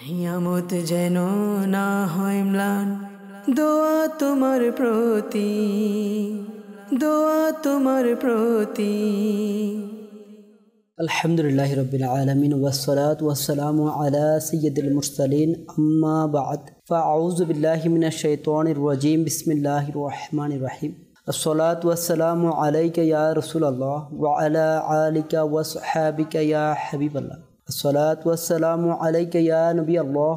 হিয়ামত যেন না হয় ম্লান, দোয়া তোমার প্রতি, দোয়া তোমার প্রতি। আলহামদুলিল্লাহি রাব্বিল আলামিন ওয়াসসালাতু ওয়াসসালামু আলা সাইয়্যিদিল মুরসালিন আম্মা বা'দ ফাআউযু বিল্লাহি মিনাশ শাইতানির রাজীম বিসমিল্লাহির রহমানির রহিম। আসসালাতু ওয়াসসালামু আলাইকা ইয়া রাসূলুল্লাহ ওয়া আলা আলিকা ওয়া সাহবিকা ইয়া হাবিবাল্লাহ। আসসালাতু ওয়াসসালামু আলাইকা ইয়া নবিয়াল্লাহ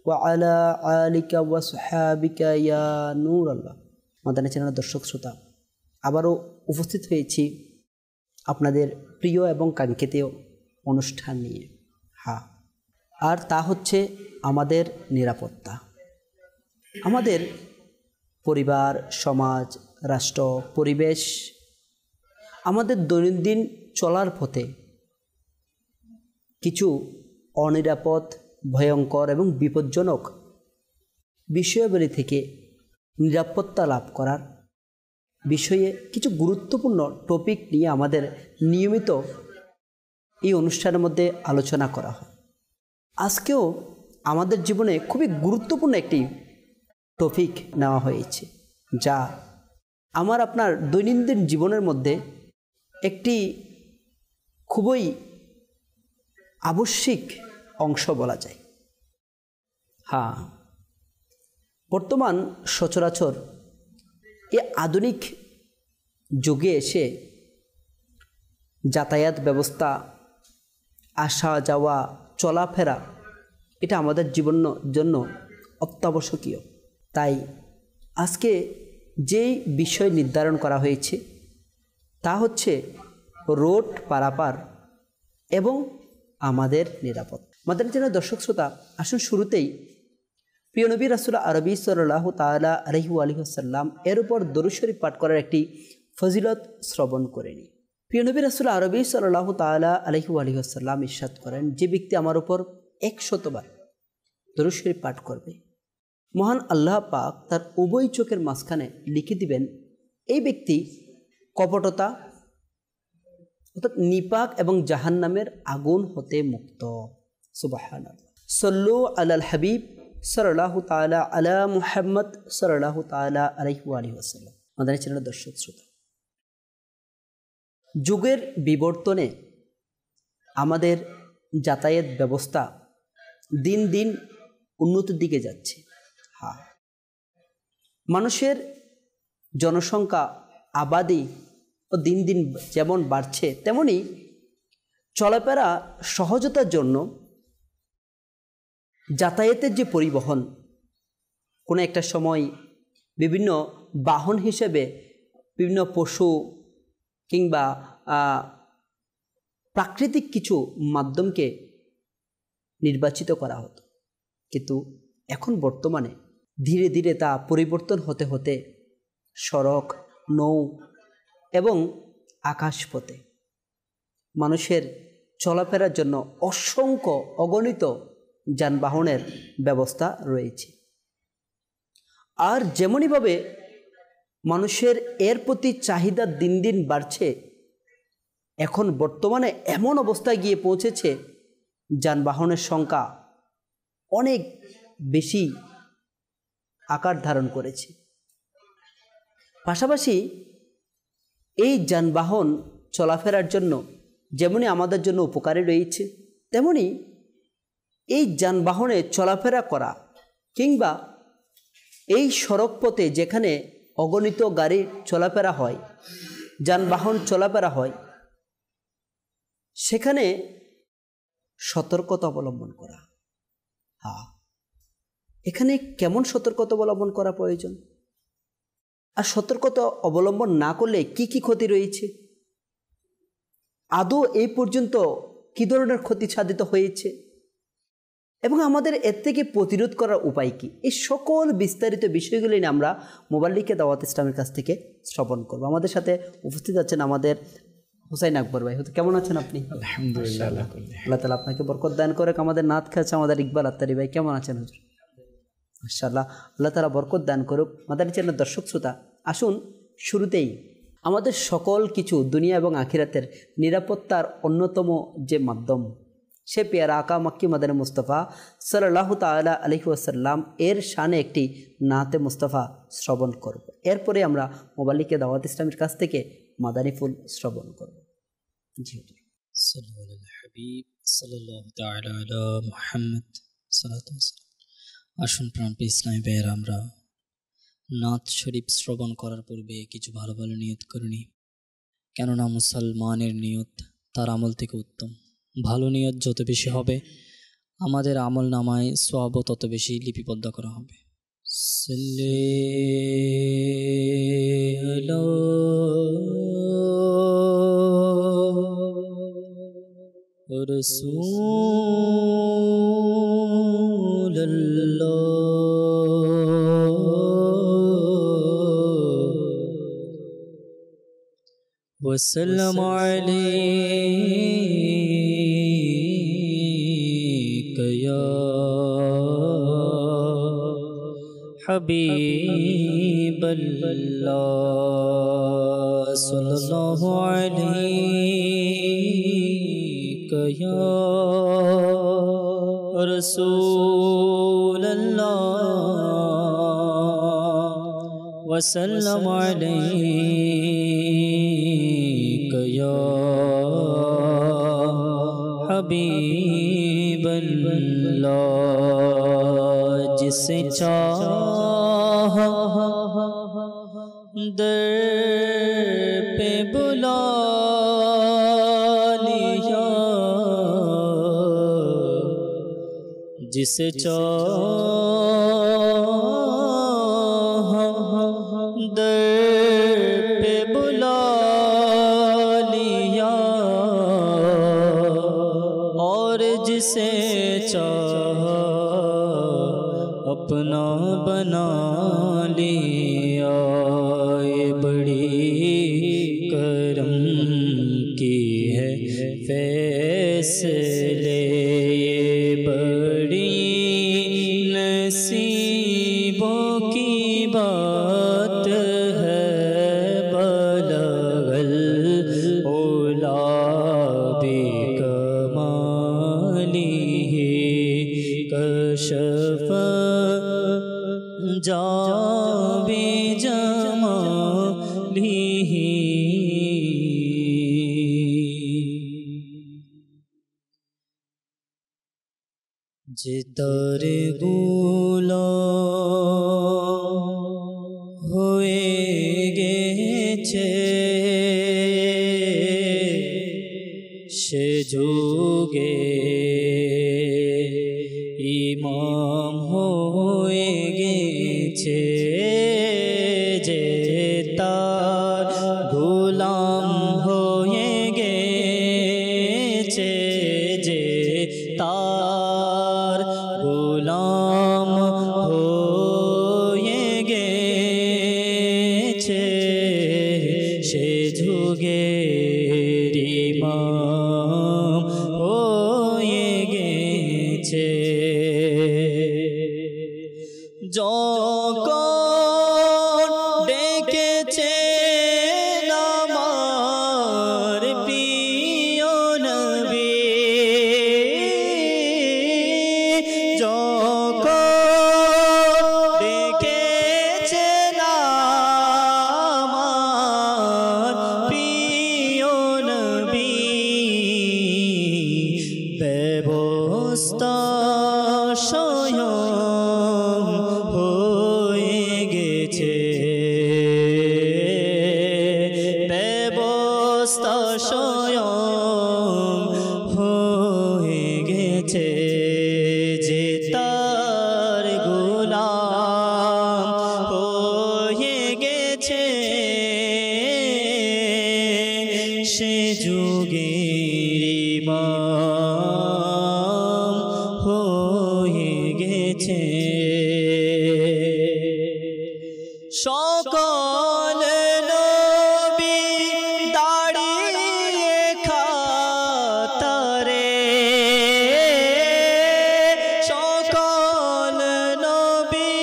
ওয়া আলা আলিকা ওয়া সাহবিকা ইয়া নূরাল্লাহ। মাদানী চ্যানেলের দর্শক শ্রোতা, আবারও উপস্থিত হয়েছি আপনাদের প্রিয় এবং কাঙ্ক্ষিত অনুষ্ঠান নিয়ে। আর তা হচ্ছে আমাদের নিরাপত্তা। আমাদের পরিবার, সমাজ, রাষ্ট্র, পরিবেশ, আমাদের দৈনন্দিন চলার পথে কিছু অনিরাপদ, ভয়ঙ্কর এবং বিপজ্জনক বিষয়াবলী থেকে নিরাপত্তা লাভ করার বিষয়ে কিছু গুরুত্বপূর্ণ টপিক নিয়ে আমাদের নিয়মিত এই অনুষ্ঠানের মধ্যে আলোচনা করা হয়। আজকেও আমাদের জীবনে খুবই গুরুত্বপূর্ণ একটি টপিক নেওয়া হয়েছে, যা আমার আপনার দৈনন্দিন জীবনের মধ্যে একটি খুবই আবশ্যিক অংশ বলা যায়। বর্তমান সচরাচর এ আধুনিক যুগে এসে যাতায়াত ব্যবস্থা, আসা যাওয়া, চলাফেরা, এটা আমাদের জীবনের জন্য অত্যাবশ্যকীয়। তাই আজকে যেই বিষয় নির্ধারণ করা হয়েছে তা হচ্ছে রোড পারাপার এবং আমাদের নিরাপত্তা। মাদানী চ্যানেলের দর্শক শ্রোতা, আসুন শুরুতেই প্রিয় নবী রাসূল আরবি সাল্লাল্লাহু তাআলা আলাইহি ওয়া সাল্লাম এর উপর দরুদ শরীফ পাঠ করার একটি ফজিলত শ্রবণ করে নিই। প্রিয় নবী রাসূল আরবি সাল্লাল্লাহু তাআলা আলাইহি ওয়া সাল্লাম ইরশাদ করেন, যে ব্যক্তি আমার উপর 100 বার দরুদ শরীফ পাঠ করবে, মহান আল্লাহ পাক তার উভয় চোখের মাঝখানে লিখে দিবেন এই ব্যক্তি কপটতা অর্থাৎ নিপাক এবং জাহান্নামের আগুন হতে মুক্ত। সুবহানাল্লাহ। সাল্লু আলাল হাবিব সাল্লাল্লাহু তাআলা আলা মুহাম্মদ সাল্লাল্লাহু তাআলা আলাইহি ওয়া সাল্লাম। মাদানী চ্যানেলের দর্শক শ্রোতা, যুগের বিবর্তনে আমাদের যাতায়াত ব্যবস্থা দিন দিন উন্নতির দিকে যাচ্ছে। মানুষের জনসংখ্যা, আবাদি ও দিন দিন যেমন বাড়ছে, তেমনি চলাফেরা সহজতার জন্য যাতায়াতের যে পরিবহন, কোনো একটা সময় বিভিন্ন বাহন হিসেবে বিভিন্ন পশু কিংবা প্রাকৃতিক কিছু মাধ্যমকে নির্বাচিত করা হতো, কিন্তু এখন বর্তমানে ধীরে ধীরে তা পরিবর্তন হতে হতে সড়ক, নৌ এবং আকাশপথে মানুষের চলাফেরার জন্য অসংখ্য অগণিত যানবাহনের ব্যবস্থা রয়েছে। আর যেমনইভাবে মানুষের এর প্রতি চাহিদা দিন দিন বাড়ছে, এখন বর্তমানে এমন অবস্থায় গিয়ে পৌঁছেছে যানবাহনের সংখ্যা অনেক বেশি আকার ধারণ করেছে। পাশাপাশি এই যানবাহন চলাফেরার জন্য যেমনি আমাদের জন্য উপকারী রয়েছে, তেমনি এই যানবাহনে চলাফেরা করা কিংবা এই সড়ক পথে যেখানে অগণিত গাড়ি চলাফেরা হয়, যানবাহন চলাফেরা হয়, সেখানে সতর্কতা অবলম্বন করা। এখানে কেমন সতর্কতা অবলম্বন করা প্রয়োজন, আর সতর্কতা অবলম্বন না করলে কি কি ক্ষতি রয়েছে, আদৌ এই পর্যন্ত কী ধরনের ক্ষতি সাধিত হয়েছে এবং আমাদের এর থেকে প্রতিরোধ করার উপায় কি, এই সকল বিস্তারিত বিষয়গুলি নিয়ে আমরা মোবাল্লিকে দাওয়াত ইসলামের কাছ থেকে শ্রবণ করব। আমাদের সাথে উপস্থিত আছেন আমাদের হুসাইন আকবর ভাই। কেমন আছেন আপনি? আলহামদুলিল্লাহ। আল্লাহ তাআলা আপনাকে বরকত দান করে। আমাদের নাত খাচ্ছে আমাদের ইকবাল আত্তারি ভাই, কেমন আছেন হুজুর? মাশাআল্লাহ, আল্লাহ তাআলা বরকত দান করুক। মাদানী চ্যানেলের দর্শক শ্রোতা, আসুন শুরুতেই আমাদের সকল কিছু দুনিয়া এবং আখিরাতের নিরাপত্তার অন্যতম যে মাধ্যম সে পেয়ারা আকা মক্কি মাদানী মুস্তাফা সাল্লাল্লাহু তাআলা আলাইহি ওয়াসাল্লাম এর শানে একটি নাতে মুস্তাফা শ্রবণ করব। এরপরে আমরা মোবাল্লিকে দাওয়াত ইসলামের কাছ থেকে মাদানী ফুল শ্রবণ করব। জি হুজুর। সাল্লাল্লাহু আলাইহি হাবিব সাল্লাল্লাহু তাআলা আলা মুহাম্মদ সাল্লাল্লাহু আলাইহি ওয়াসাল্লাম। আসুন প্রাণপ্রিয় ইসলামী ভাইয়েরা, আমরা নাত শরীফ শ্রবণ করার পূর্বে কিছু ভালো ভালো নিয়ত করে নিই। কেননা মুসলমানের নিয়ত তার আমল থেকে উত্তম। ভালো নিয়ত যত বেশি হবে, আমাদের আমল নামায় সওয়াবও তত বেশি লিপিবদ্ধ করা হবে। وسلم عليك يا حبيب الله صلى الله عليك يا رسول الله وسلم عليك يا حبیب اللہ، جسے چاہا در پہ بلا لیا، جسے چاہا در پہ بلا لیا، اور جسے چاہا اپنا بنا لیا۔ یہ بڑی کرم کی ہے فیصلے، یہ بڑی نصیبوں کی بات ہے، بلغ العلا بکمالہ کشف جا بجمالہ۔ جدار غلام ہوئے گেছে সে যুগে ইমাম হয়ে গেছে, যে তার গোলাম হয়ে গেছে, যে তার গোলাম হয়ে গেছে, সে যুগের ইমাম হয়ে গেছে। যখন ডেকেছেন আমার প্রিয় নবী, যখন ডেকেছেন আমার প্রিয় নবী, ব্যবস্থা স্বয়ং হয়ে গেছে, ব্যবস্থা স্বয়ং হয়ে গেছে, যে তার গোলাম হয়ে গেছে, সে যুগের ইমাম হয়ে গেছে। সকল নবী দাঁড়িয়ে কাতারে, সকল নবী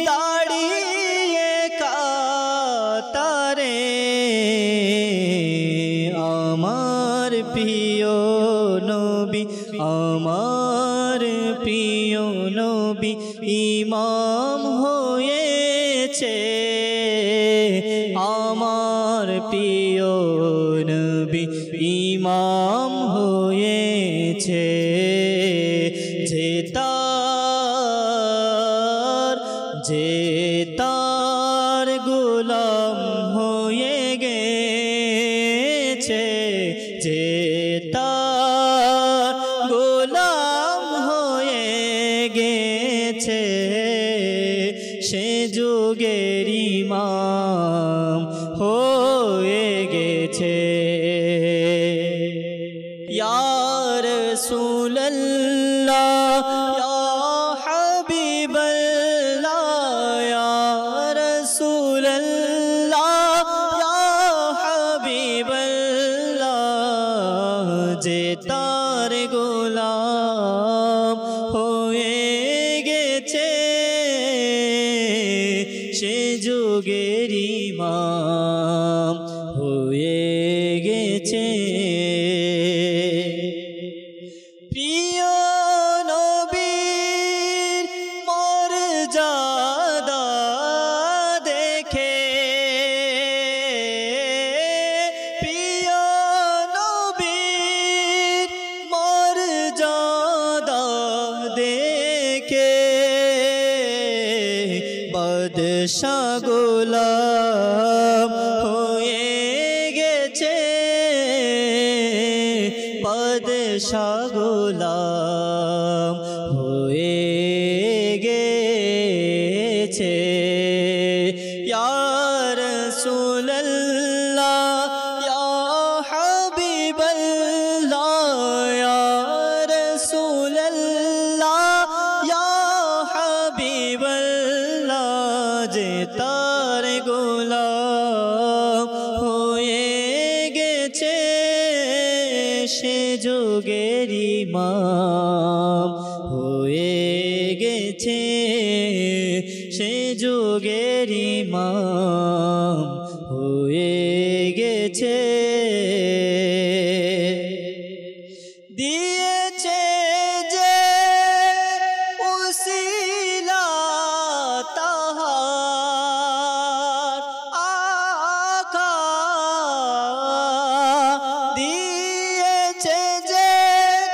দাঁড়িয়ে কাতারে, আমার প্রিয় নবী প্রিয় নবী ইমাম হয়েছে, আমার প্রিয় নবী ইমাম হয়েছে। যে তার গোলাম হয়ে গেছে, যে তার গোলাম হয়ে গেছে, সে যুগের ইমাম হয়ে গেছে। ইয়া রাসূলুল্লাহ ইয়া হাবিবাল্লাহ ইয়া রাসূলুল্লাহ ইয়া হাবিবাল্লাহ, যে তার গোলাম হয়ে গেছে, সে যুগের ইমাম হয়ে গেছে। প্রিয় নবীর মর্যাদা দেখে, প্রিয় নবীর মর্যাদা দেখে, বাদশা গোলাম হয়ে গেছে, বাদশা গোলাম হয়ে গেছে। ইয়া রাসূলুল্লাহ ইয়া হাবিবাল্লাহ ইয়া রাসূলুল্লাহ ইয়া হাবিবাল্লাহ, যে তার গোলাম হয়ে গেছে, সে যুগের ইমাম হয়ে গেছে, সে যুগের ইমাম হয়ে গেছে। দিয়েছে যে উসিলা তাহার আকা, দিয়েছে যে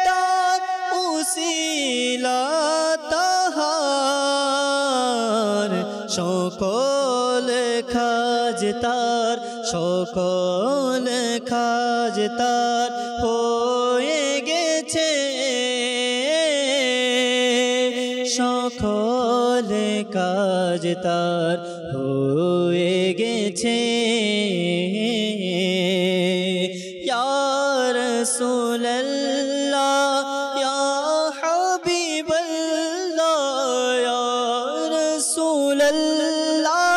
তার উসিলা তাহার, সকল কাজ তার, সকল কাজ তার হয়ে গেছে, সকল কাজ তার হয়ে গেছে। ইয়া রাসূলুল্লাহ ইয়া হাবিবাল্লাহ ইয়া রাসূলুল্লাহ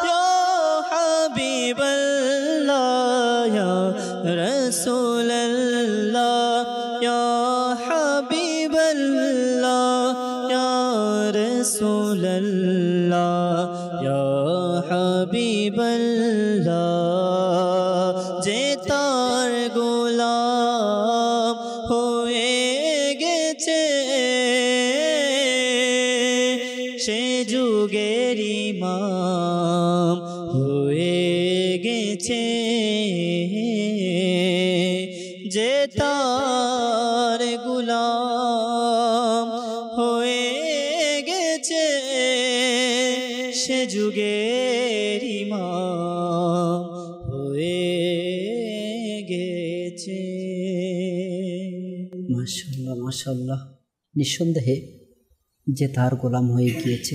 ইয়া হাবিবাল্লাহ ইয়া রাসূলুল্লাহ ইয়া হাবিবাল্লাহ ইয়া রাসূলুল্লাহ ইয়া হাবিবাল্লাহ, যে তার গোলাম হয়ে গেছে, সে যুগের ইমাম হয়ে গেছে, যে তার গোলাম হয়ে গেছে, সে যুগের ইমাম হয়ে গেছে। মাশাআল্লাহ মাশাআল্লাহ, নিঃসন্দেহে যে তার গোলাম হয়ে গিয়েছে,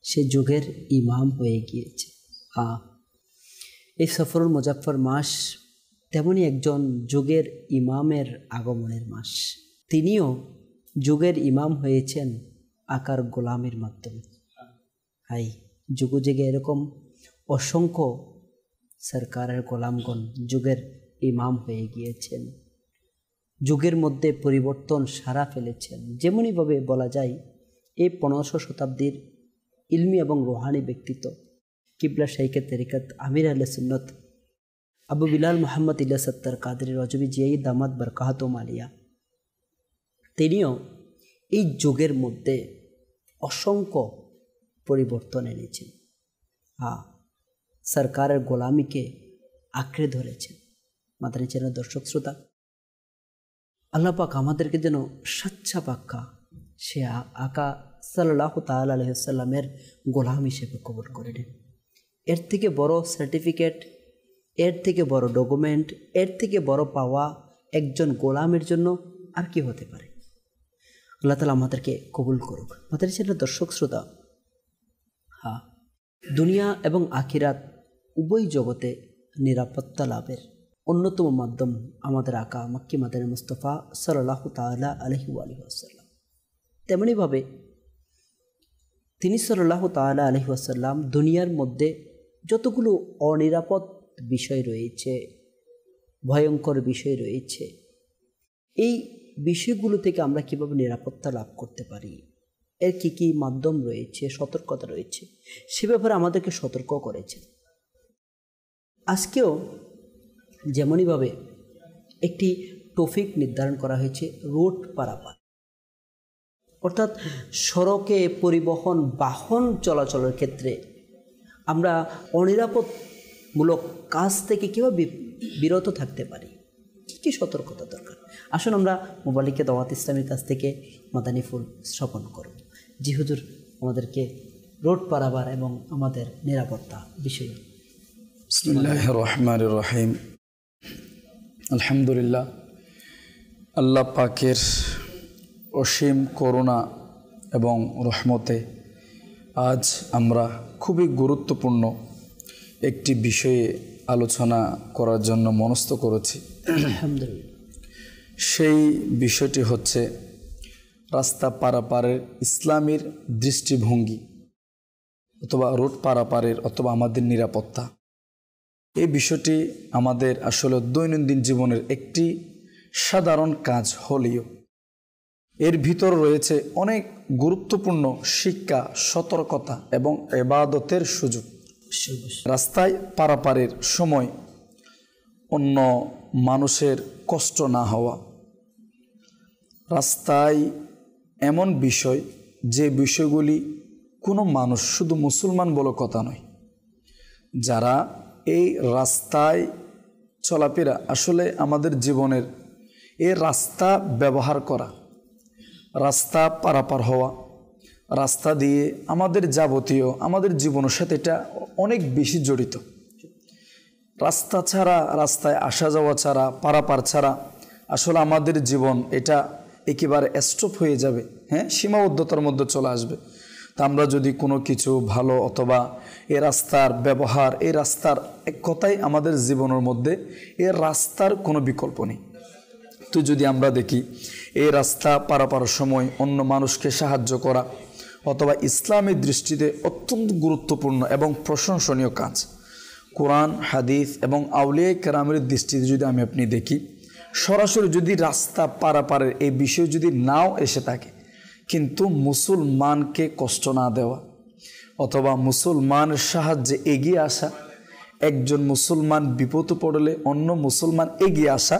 সে যুগের ইমাম হয়ে গিয়েছে। হ্যাঁ, এই সফরুল মুজাফফর মাস তেমনি একজন যুগের ইমামের আগমনের মাস। তিনিও যুগের ইমাম হয়েছেন আকার গোলামের মাধ্যমে। হাই, যুগ যুগে এরকম অসংখ্য সরকারের গোলামগণ যুগের ইমাম হয়ে গিয়েছেন, যুগের মধ্যে পরিবর্তন সারা ফেলেছেন। যেমনইভাবে বলা যায় এই 1500 শতাব্দীর ইলমি এবং রুহানি ব্যক্তিত্ব কিবলা শাইখে তরিকত আমির আহলে সুন্নত আবু বিলাল মোহাম্মদ ইলিয়াস আত্তার কাদরি রজবি জিয়াই দামাত বরকাহাতুম আলিয়া, তিনিও এই যুগের মধ্যে অসংখ্য পরিবর্তন এনেছেন। সরকারের গোলামিকে আঁকড়ে ধরেছেন। মাদানী চ্যানেল দর্শক শ্রোতা, আল্লাহ পাক আমাদেরকে যেন সচ্চা পাক্কা সে আকা সাল্লাল্লাহু তাআলা আলাইহি ওয়াসাল্লামের গোলাম হিসেবে কবুল করে নেন। এর থেকে বড় সার্টিফিকেট, এর থেকে বড় ডকুমেন্ট, এর থেকে বড় পাওয়া একজন গোলামের জন্য আর কি হতে পারে? আল্লাহ তাআলা আমাদেরকে কবুল করুক। মাদানী চ্যানেল দর্শক শ্রোতা, দুনিয়া এবং আখিরাত উভয় জগতে নিরাপত্তা লাভের অন্যতম মাধ্যম আমাদের আকা মক্কি মাদানী মুস্তাফা সাল্লাল্লাহু তাআলা আলাইহি ওয়াসাল্লাম। তেমনিভাবে তিনি সাল্লাল্লাহু তাআলা আলাইহি ওয়াসাল্লাম দুনিয়ার মধ্যে যতগুলো অনিরাপদ বিষয় রয়েছে, ভয়ঙ্কর বিষয় রয়েছে, এই বিষয়গুলো থেকে আমরা কীভাবে নিরাপত্তা লাভ করতে পারি, এর কী কী মাধ্যম রয়েছে, সতর্কতা রয়েছে, সে ব্যাপারে আমাদেরকে সতর্ক করেছেন। আজকেও যেমনইভাবে একটি টপিক নির্ধারণ করা হয়েছে রোড পারাপার, অর্থাৎ সড়কে পরিবহন বাহন চলাচলের ক্ষেত্রে আমরা অনিরাপদমূলক কাজ থেকে কীভাবে বিরত থাকতে পারি, কী কী সতর্কতা দরকার। আসুন আমরা মোবালিকে দাওয়াত ইসলামের কাছ থেকে মাদানী ফুল শ্রবণ করব। জি হুজুর, আমাদেরকে রোড পারাবার এবং আমাদের নিরাপত্তা বিষয়ে। বিসমিল্লাহির রহমানির রহিম। আলহামদুলিল্লাহ, আল্লাহ পাকের অসীম করুণা এবং রহমতে আজ আমরা খুবই গুরুত্বপূর্ণ একটি বিষয়ে আলোচনা করার জন্য মনস্থ করেছি। আলহামদুলিল্লাহ। সেই বিষয়টি হচ্ছে রাস্তা পারাপারের ইসলামের দৃষ্টিভঙ্গি, অথবা রোড পারাপারের অথবা আমাদের নিরাপত্তা। এই বিষয়টি আমাদের আসলে দৈনন্দিন জীবনের একটি সাধারণ কাজ হলেও এর ভিতর রয়েছে অনেক গুরুত্বপূর্ণ শিক্ষা, সতর্কতা এবং ইবাদতের সুযোগ। রাস্তায় পারাপারের সময় অন্য মানুষের কষ্ট না হওয়া, রাস্তায় এমন বিষয় যে বিষয়গুলি কোনো মানুষ, শুধু মুসলমান বলে কথা নয়, যারা এই রাস্তায় চলাফেরা, আসলে আমাদের জীবনের এই রাস্তা ব্যবহার করা, রাস্তা পারাপার হওয়া, রাস্তা দিয়ে আমাদের যাবতীয় আমাদের জীবনের সাথে এটা অনেক বেশি জড়িত। রাস্তা ছাড়া, রাস্তায় আসা যাওয়া ছাড়া, পারাপার ছাড়া আসলে আমাদের জীবন এটা একেবারে স্টপ হয়ে যাবে, সীমাবদ্ধতার মধ্যে চলে আসবে। তা আমরা যদি কোনো কিছু ভালো অথবা এই রাস্তার ব্যবহার, এই রাস্তার এক কথাই আমাদের জীবনের মধ্যে এই রাস্তার কোনো বিকল্প নেই। তো যদি আমরা দেখি এই রাস্তা পারাপারের সময় অন্য মানুষকে সাহায্য করা অথবা ইসলামের দৃষ্টিতে অত্যন্ত গুরুত্বপূর্ণ এবং প্রশংসনীয় কাজ। কোরআন, হাদিস এবং আউলিয়া কেরামের দৃষ্টিতে যদি আপনি দেখি, সরাসরি যদি রাস্তা পারাপারের এই বিষয় যদি নাও এসে থাকে, কিন্তু মুসলমানকে কষ্ট না দেওয়া অথবা মুসলমানের সাহায্যে এগিয়ে আসা, একজন মুসলমান বিপদে পড়লে অন্য মুসলমান এগিয়ে আসা,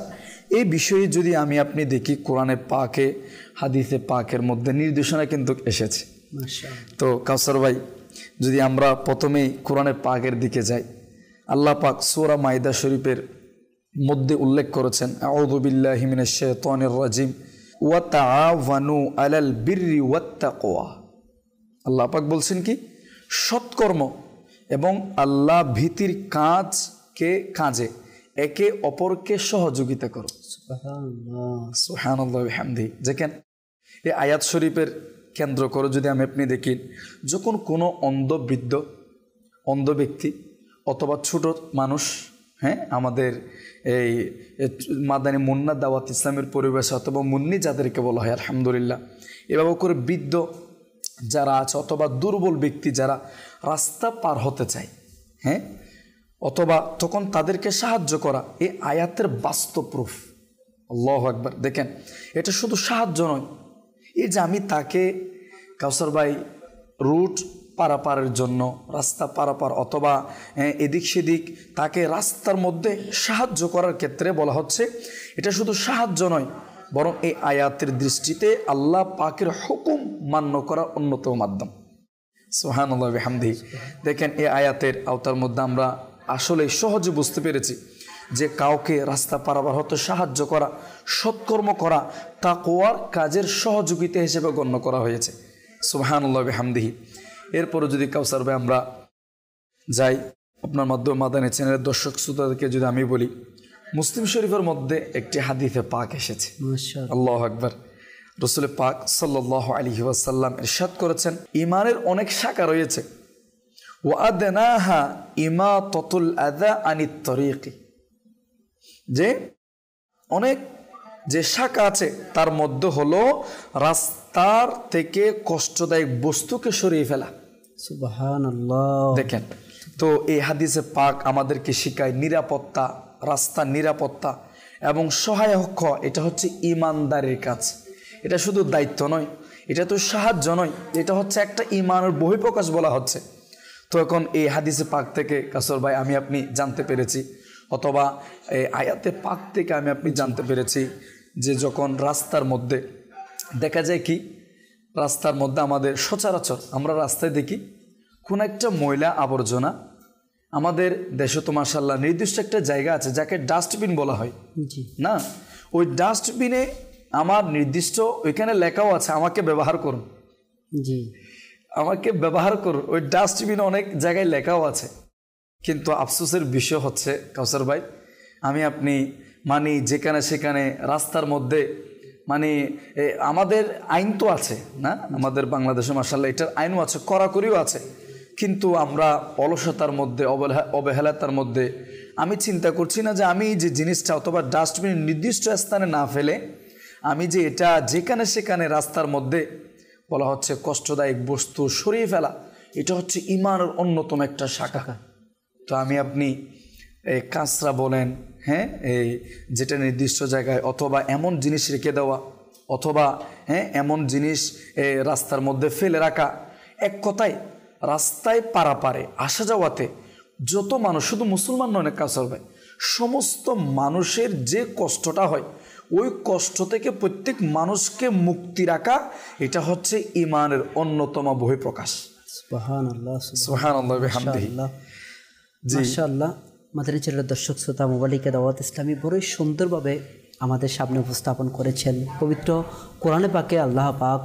এই বিষয়ে যদি আপনি দেখি কোরআনে পাকে, হাদিসে পাকের মধ্যে নির্দেশনা কিন্তু এসেছে। তো কাউসার ভাই, যদি আমরা প্রথমেই কোরআনে পাকের দিকে যাই, আল্লাহ পাক সূরা মাইদা শরীফের মধ্যে উল্লেখ করেছেন, আউযু বিল্লাহি মিনাশ শাইতানির রাজিম, ওয়া তাআওয়ানু আলাল বিররি ওয়াত তাকওয়া। আল্লাহ পাক বলছেন কি, সৎকর্ম এবং আল্লাহ ভীতির কাজে একে অপরকে সহযোগিতা করো। সুবহানাল্লাহ ওয়া বিহামদিহি। দেখেন, এই আয়াত শরীফের কেন্দ্র করে যদি আপনি দেখি, যখন কোনো অন্ধ ব্যক্তি অথবা ছোট মানুষ, আমাদের এই মাদানী মুন্না দাওয়াত ইসলামের পরিবেশে অথবা মুন্নি যাদেরকে বলা হয়, আলহামদুলিল্লাহ, এভাবে করে বৃদ্ধ যারা আছে অথবা দুর্বল ব্যক্তি যারা রাস্তা পার হতে চায়, অথবা তখন তাদেরকে সাহায্য করা, এই আয়াতের বাস্তব প্রুফ। আল্লাহু আকবার। দেখেন, এটা শুধু সাহায্য নয়, এই যে আমি তাকে, কাউসার ভাই, রুট পারাপারের জন্য, রাস্তা পারাপার অথবা এদিক সেদিক তাকে রাস্তার মধ্যে সাহায্য করার ক্ষেত্রে বলা হচ্ছে, এটা শুধু সাহায্য নয়, বরং এই আয়াতের দৃষ্টিতে আল্লাহ পাকের হুকুম মান্য করার অন্যতম মাধ্যম। সুবহানাল্লাহ ওয়া বিহামদিহি। দেখেন এই আয়াতের আওতার মধ্যে আমরা আসলে সহজে বুঝতে পেরেছি যে কাউকে রাস্তা পারাবার হতে সাহায্য করা, সৎকর্ম করা তাকওয়ার কাজের সহযোগিতা হিসেবে গণ্য করা হয়েছে। সুবহানাল্লাহ ওয়া বিহামদিহি। এরপরে যদি কাউসার ভাই আমরা যাই, আপনার মাধ্যমে মাদানী চ্যানেলের দর্শক শ্রোতাদেরকে যদি আমি বলি, মুসলিম শরীফের মধ্যে একটি হাদিসে পাক এসেছে, আল্লাহু আকবার। রাসূল পাক সাল্লাল্লাহু আলাইহি ওয়াসাল্লাম ইরশাদ করেছেন, ঈমানের অনেক শাখা রয়েছে, ওয়া আদনাহা ইমাতাতুল আযা আনিত তরিকি, যে অনেক যে শাখা আছে তার মধ্যে হলো রাস্তার থেকে কষ্টদায়ক বস্তুকে সরিয়ে ফেলা। সুবহানাল্লাহ। দেখেন তো এই হাদিসে পাক আমাদেরকে শিখায় নিরাপত্তা, রাস্তার নিরাপত্তা এবং সহায়ক হওয়া এটা হচ্ছে ইমানদারের কাজ। এটা শুধু দায়িত্ব নয়, এটা তো সাহায্য নয়, এটা হচ্ছে একটা ইমানের বহিঃপ্রকাশ বলা হচ্ছে। তো এখন এই হাদিসে পাক থেকে কাসর ভাই আমি আপনি জানতে পেরেছি, অথবা এই আয়াতে পাক থেকে আমি আপনি জানতে পেরেছি যে যখন রাস্তার মধ্যে দেখা যায় কি, রাস্তার মধ্যে আমাদের সচরাচর আমরা রাস্তায় দেখি কোন একটা ময়লা আবর্জনা, আমাদের দেশে তো মাশাআল্লাহ নির্দিষ্ট একটা জায়গা আছে যাকে ডাস্টবিন বলা হয় না, ওই ডাস্টবিনে আমার নির্দিষ্ট ওইখানে লেখাও আছে আমাকে ব্যবহার করুন, জি আমাকে ব্যবহার করুন, ওই ডাস্টবিনে অনেক জায়গায় লেখাও আছে। কিন্তু আফসোসের বিষয় হচ্ছে কাউসার ভাই, আমি আপনি মানে যেখানে সেখানে রাস্তার মধ্যে মানে আমাদের আইন তো আছে না, আমাদের বাংলাদেশে মাশাআল্লাহ এটার আইনও আছে, কড়াকড়িও আছে, কিন্তু আমরা অলসতার মধ্যে অবহেলাতার মধ্যে আমি চিন্তা করছি না যে আমি যে জিনিসটা অথবা ডাস্টবিন নির্দিষ্ট স্থানে না ফেলে আমি যে এটা যেখানে সেখানে রাস্তার মধ্যে বলা হচ্ছে কষ্টদায়ক বস্তু সরিয়ে ফেলা, এটা হচ্ছে ঈমানের অন্যতম একটা শাখা। তো আমি আপনি কাঁচরা বলেন, হ্যাঁ, এই যেটা নির্দিষ্ট জায়গায়, অথবা এমন জিনিস রেখে দেওয়া, অথবা হ্যাঁ এমন জিনিস রাস্তার মধ্যে ফেলে রাখা, এক কথায় রাস্তায় পারাপারে আসা যাওয়াতে যত মানুষ, শুধু মুসলমান নয় না কাউসার ভাই, সমস্ত মানুষের যে কষ্টটা হয় ওই কষ্ট থেকে প্রত্যেক মানুষকে মুক্তি রাখা, এটা হচ্ছে ঈমানের অন্যতম বহিঃপ্রকাশ। সুবহানাল্লাহ সুবহানাল্লাহ ওয়া বিহামদিহি। মাশাআল্লাহ। মাদানী চ্যানেলের দর্শক শ্রোতা, মোবালিকা দাওয়াত ইসলামী বড়ই সুন্দরভাবে আমাদের সামনে উপস্থাপন করেছেন। পবিত্র কোরআনে পাকে আল্লাহ পাক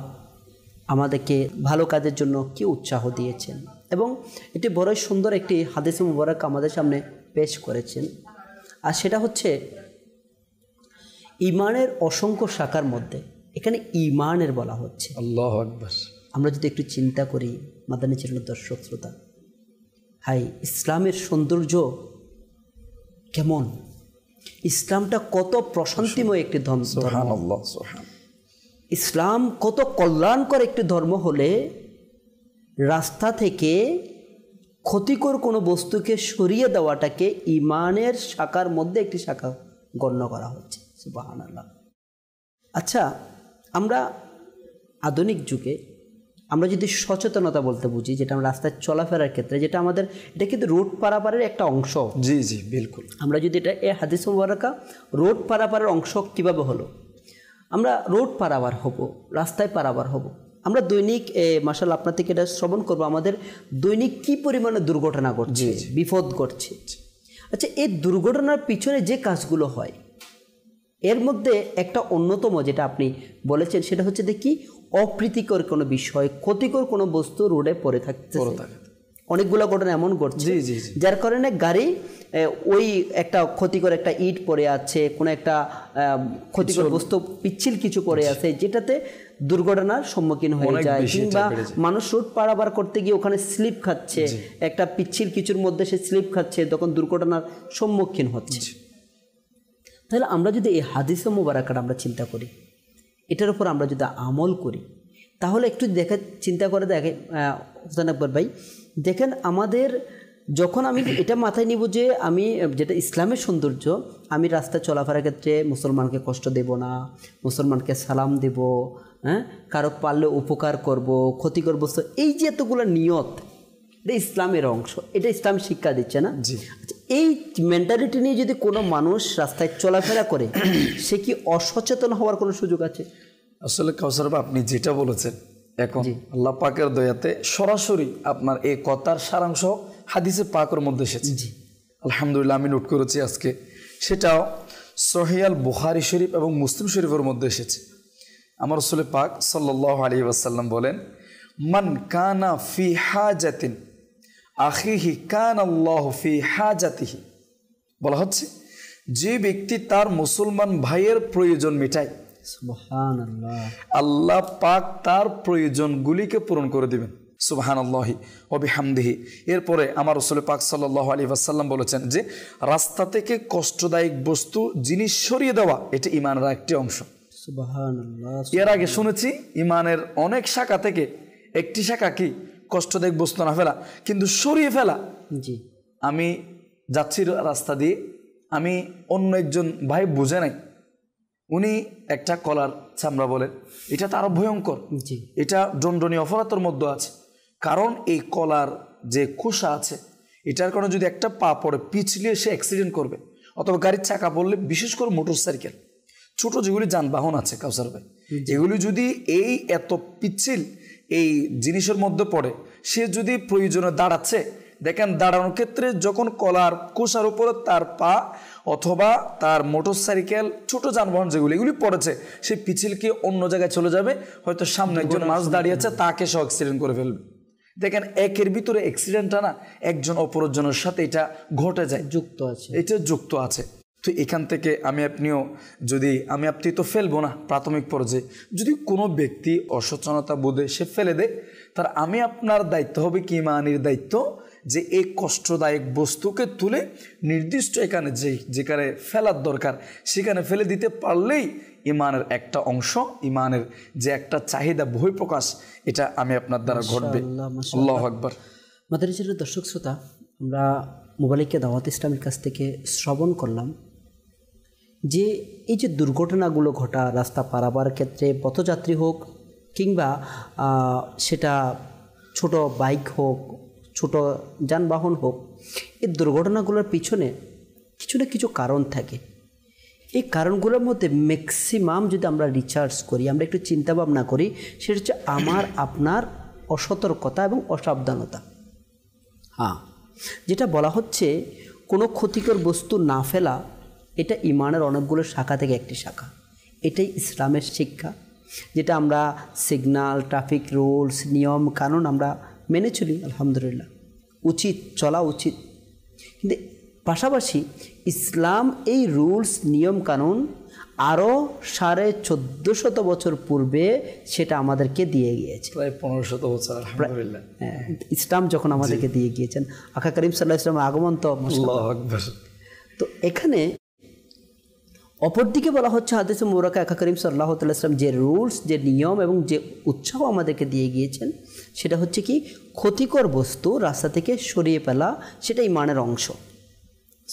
আমাদেরকে ভালো কাজের জন্য কি উৎসাহ দিয়েছেন, এবং এটি বড়ই সুন্দর একটি হাদিস মুবারক আমাদের সামনে পেশ করেছেন। আর সেটা হচ্ছে ঈমানের অসংখ্য শাখার মধ্যে এখানে ঈমানের বলা হচ্ছে। আল্লাহু আকবার। আমরা যদি একটু চিন্তা করি মাদানী চ্যানেলের দর্শক শ্রোতা, হাই ইসলামের সৌন্দর্য কেমন, ইসলামটা কত প্রশান্তিময় একটি ধর্ম, ইসলাম কত কল্যাণকর একটি ধর্ম হলে রাস্তা থেকে ক্ষতিকর কোনো বস্তুকে সরিয়ে দেওয়াটাকে ঈমানের শাখার মধ্যে একটি শাখা গণ্য করা হচ্ছে। সুবহানাল্লাহ। আচ্ছা, আমরা আধুনিক যুগে আমরা যদি সচেতনতা বলতে বুঝি, যেটা আমরা রাস্তায় চলাফেরার ক্ষেত্রে, যেটা আমাদের এটা কিন্তু রোড পারাপারের একটা অংশ। জি জি বিলকুল। আমরা যদি এটা এই হাদিস মুবারকা রোড পারাপারের অংশ কিভাবে হলো, আমরা রোড পারাবার হব, রাস্তায় পারাবার হব, আমরা দৈনিক মাশাআল্লাহ আপনার থেকে এটা শ্রবণ করবো, আমাদের দৈনিক কি পরিমাণে দুর্ঘটনা ঘটছে, বিপদ ঘটছে। আচ্ছা, এই দুর্ঘটনার পিছনে যে কাজগুলো হয় এর মধ্যে একটা অন্যতম যেটা আপনি বলেছেন সেটা হচ্ছে দেখি অপ্রীতিকর কোনো বিষয়, ক্ষতিকর কোনো বস্তু রোডে পড়ে থাকছে। অনেকগুলো ঘটনা এমন ঘটছে যার কারণে গাড়ি ওই একটা ক্ষতিকর একটা ইট পড়ে আছে, কোনো একটা ক্ষতিকর বস্তু পিচ্ছিল কিছু পড়ে আছে, যেটাতে দুর্ঘটনার সম্মুখীন হয়ে যায়, কিংবা মানুষ রোড পারাবার করতে গিয়ে ওখানে স্লিপ খাচ্ছে, একটা পিচ্ছিল কিছুর মধ্যে সে স্লিপ খাচ্ছে, তখন দুর্ঘটনার সম্মুখীন হচ্ছে। তাহলে আমরা যদি এই হাদিসে মুবারাকাটা আমরা চিন্তা করি, এটার উপর আমরা যদি আমল করি, তাহলে একটু চিন্তা করে দেখেন হোসেন আকবর ভাই, দেখেন আমাদের যখন আমি এটা মাথায় নিব যে আমি যেটা ইসলামের সৌন্দর্য, আমি রাস্তায় চলাফেরার ক্ষেত্রে মুসলমানকে কষ্ট দেব না, মুসলমানকে সালাম দেব, হ্যাঁ, কারো পারলে উপকার করব, ক্ষতিকর বস্তু, এই যে এতগুলো নিয়ত, এটা ইসলামের অংশ, এটা ইসলাম শিক্ষা দিচ্ছে না। আচ্ছা, এই মেন্টালিটি নিয়ে যদি কোনো মানুষ রাস্তায় চলাফেরা করে সে কি অসচেতন হওয়ার কোনো সুযোগ আছে? আসলে কাউসার ভাই, আপনি যেটা বলেছেন এখন আল্লাহ পাকের দয়াতে সরাসরি আপনার এই কথার সারাংশ হাদিসে পাকের মধ্যে এসেছে। আলহামদুলিল্লাহ, আমি নোট করেছি আজকে। সেটাও সহিহ আল বুখারী শরীফ এবং মুসলিম শরীফের মধ্যে এসেছে। আমার রাসূল পাক সাল্লাল্লাহু আলাইহি ওয়াসাল্লাম বলেন, মান কানা ফি হাজাতিন আখিহি কানাল্লাহু ফি হাজাতিহি। বলা হচ্ছে, যে ব্যক্তি তার মুসলমান ভাইয়ের প্রয়োজন মেটায়, সুবহানাল্লাহ, আল্লাহ পাক তার প্রয়োজনগুলিকে পূরণ করে দিবেন। সুবহানাল্লাহি ওয়া বিহামদিহি। এরপরে আমার রাসূল পাক সাল্লাল্লাহু আলাইহি ওয়াসাল্লাম বলেছেন যে রাস্তা থেকে কষ্টদায়ক বস্তু জিনিস সরিয়ে দেওয়া এটা ঈমানের একটি অংশ। সুবহানাল্লাহ। এর আগে শুনেছি ঈমানের অনেক শাখা থেকে একটি শাখা কি কষ্টদায়ক বস্তু না ফেলা, কিন্তু সরিয়ে ফেলা। জি, আমি যাচ্ছি রাস্তা দিয়ে, আমি অন্য একজন ভাই বুঝে নাই, উনি একটা কলার চামড়া বলেন, এটা তো আরো ভয়ঙ্কর, জি, এটা দণ্ডনীয় অপরাধের মধ্যে আছে। কারণ এই কলার যে খোসা আছে এটার কারণে যদি একটা পা পড়ে পিছলিয়ে সে অ্যাক্সিডেন্ট করবে, অথবা গাড়ির চাকা পড়লে, বিশেষ করে মোটর সাইকেল, ছোট যেগুলি যানবাহন আছে কাউসার ভাই, এগুলি যদি এই এত পিচ্ছিল এই জিনিসের মধ্যে পড়ে, সে যদি প্রয়োজনে দাঁড়াচ্ছে, দেখেন দাঁড়ানোর ক্ষেত্রে যখন কলার কোষার উপরে তার পা অথবা তার মোটর সাইকেল, ছোট যানবাহন যেগুলি এগুলি পড়েছে, সে পিছিলকে অন্য জায়গায় চলে যাবে, হয়তো সামনে একজন মানুষ দাঁড়িয়ে আছে, তাকে সে অ্যাক্সিডেন্ট করে ফেলবে। দেখেন একের ভিতরে অ্যাক্সিডেন্টটা না একজন অপরজনের সাথে এটা ঘটে যায়, যুক্ত আছে, এটা যুক্ত আছে। তো এখান থেকে আমি আপনিও যদি, আমি আপনি তো ফেলবো না প্রাথমিক পর্যায়ে, যদি কোনো ব্যক্তি অসচেতনতা বোধে সে ফেলে দেয়, তার আমি আপনার দায়িত্ব হবে কি, ঈমানের দায়িত্ব, যে এই কষ্টদায়ক বস্তুকে তুলে নির্দিষ্ট এখানে যেখানে ফেলার দরকার সেখানে ফেলে দিতে পারলেই ঈমানের একটা অংশ, ঈমানের যে একটা চাহিদা বহিঃপ্রকাশ, এটা আমি আপনার দ্বারা ঘটবে। আল্লাহু আকবার। মাদারীচের দর্শক শ্রোতা, আমরা মোবালিকে দাওয়াত ইসলামের কাছ থেকে শ্রবণ করলাম যে এই যে দুর্ঘটনাগুলো ঘটা রাস্তা পারাবার ক্ষেত্রে, পথযাত্রী হোক কিংবা সেটা ছোট বাইক হোক, ছোট যানবাহন হোক, এই দুর্ঘটনাগুলোর পিছনে কিছু না কিছু কারণ থাকে। এই কারণগুলোর মধ্যে ম্যাক্সিমাম যদি আমরা রিসার্চ করি, আমরা একটু চিন্তা ভাবনা করি, সেটা হচ্ছে আমার আপনার অসতর্কতা এবং অসাবধানতা। হ্যাঁ, যেটা বলা হচ্ছে কোনো ক্ষতিকর বস্তু না ফেলা, এটা ঈমানের অনেকগুলো শাখা থেকে একটি শাখা। এটাই ইসলামের শিক্ষা, যেটা আমরা সিগন্যাল, ট্রাফিক রুলস, নিয়ম কানুন আমরা মেনে চলি, আলহামদুলিল্লাহ, উচিত, চলা উচিত। কিন্তু পাশাপাশি ইসলাম এই রুলস নিয়ম কানুন আরও 1450 বছর পূর্বে সেটা আমাদেরকে দিয়ে গিয়েছে, প্রায় 1500 বছর। আলহামদুলিল্লাহ, ইসলাম যখন আমাদেরকে দিয়ে গিয়েছেন, আকা করিম সাল্লাল্লাহু আলাইহি ওয়াসাল্লামের আগমন তো। আল্লাহু আকবার। তো এখানে অপরদিকে বলা হচ্ছে হাদিসে মুবারাকা, আকা করিম সাল্লাল্লাহু আলাইহি ওয়াসাল্লাম যে রুলস, যে নিয়ম এবং যে উৎসাহ আমাদেরকে দিয়ে গিয়েছেন, সেটা হচ্ছে কি ক্ষতিকর বস্তু রাস্তা থেকে সরিয়ে ফেলা, সেটা ঈমানের অংশ।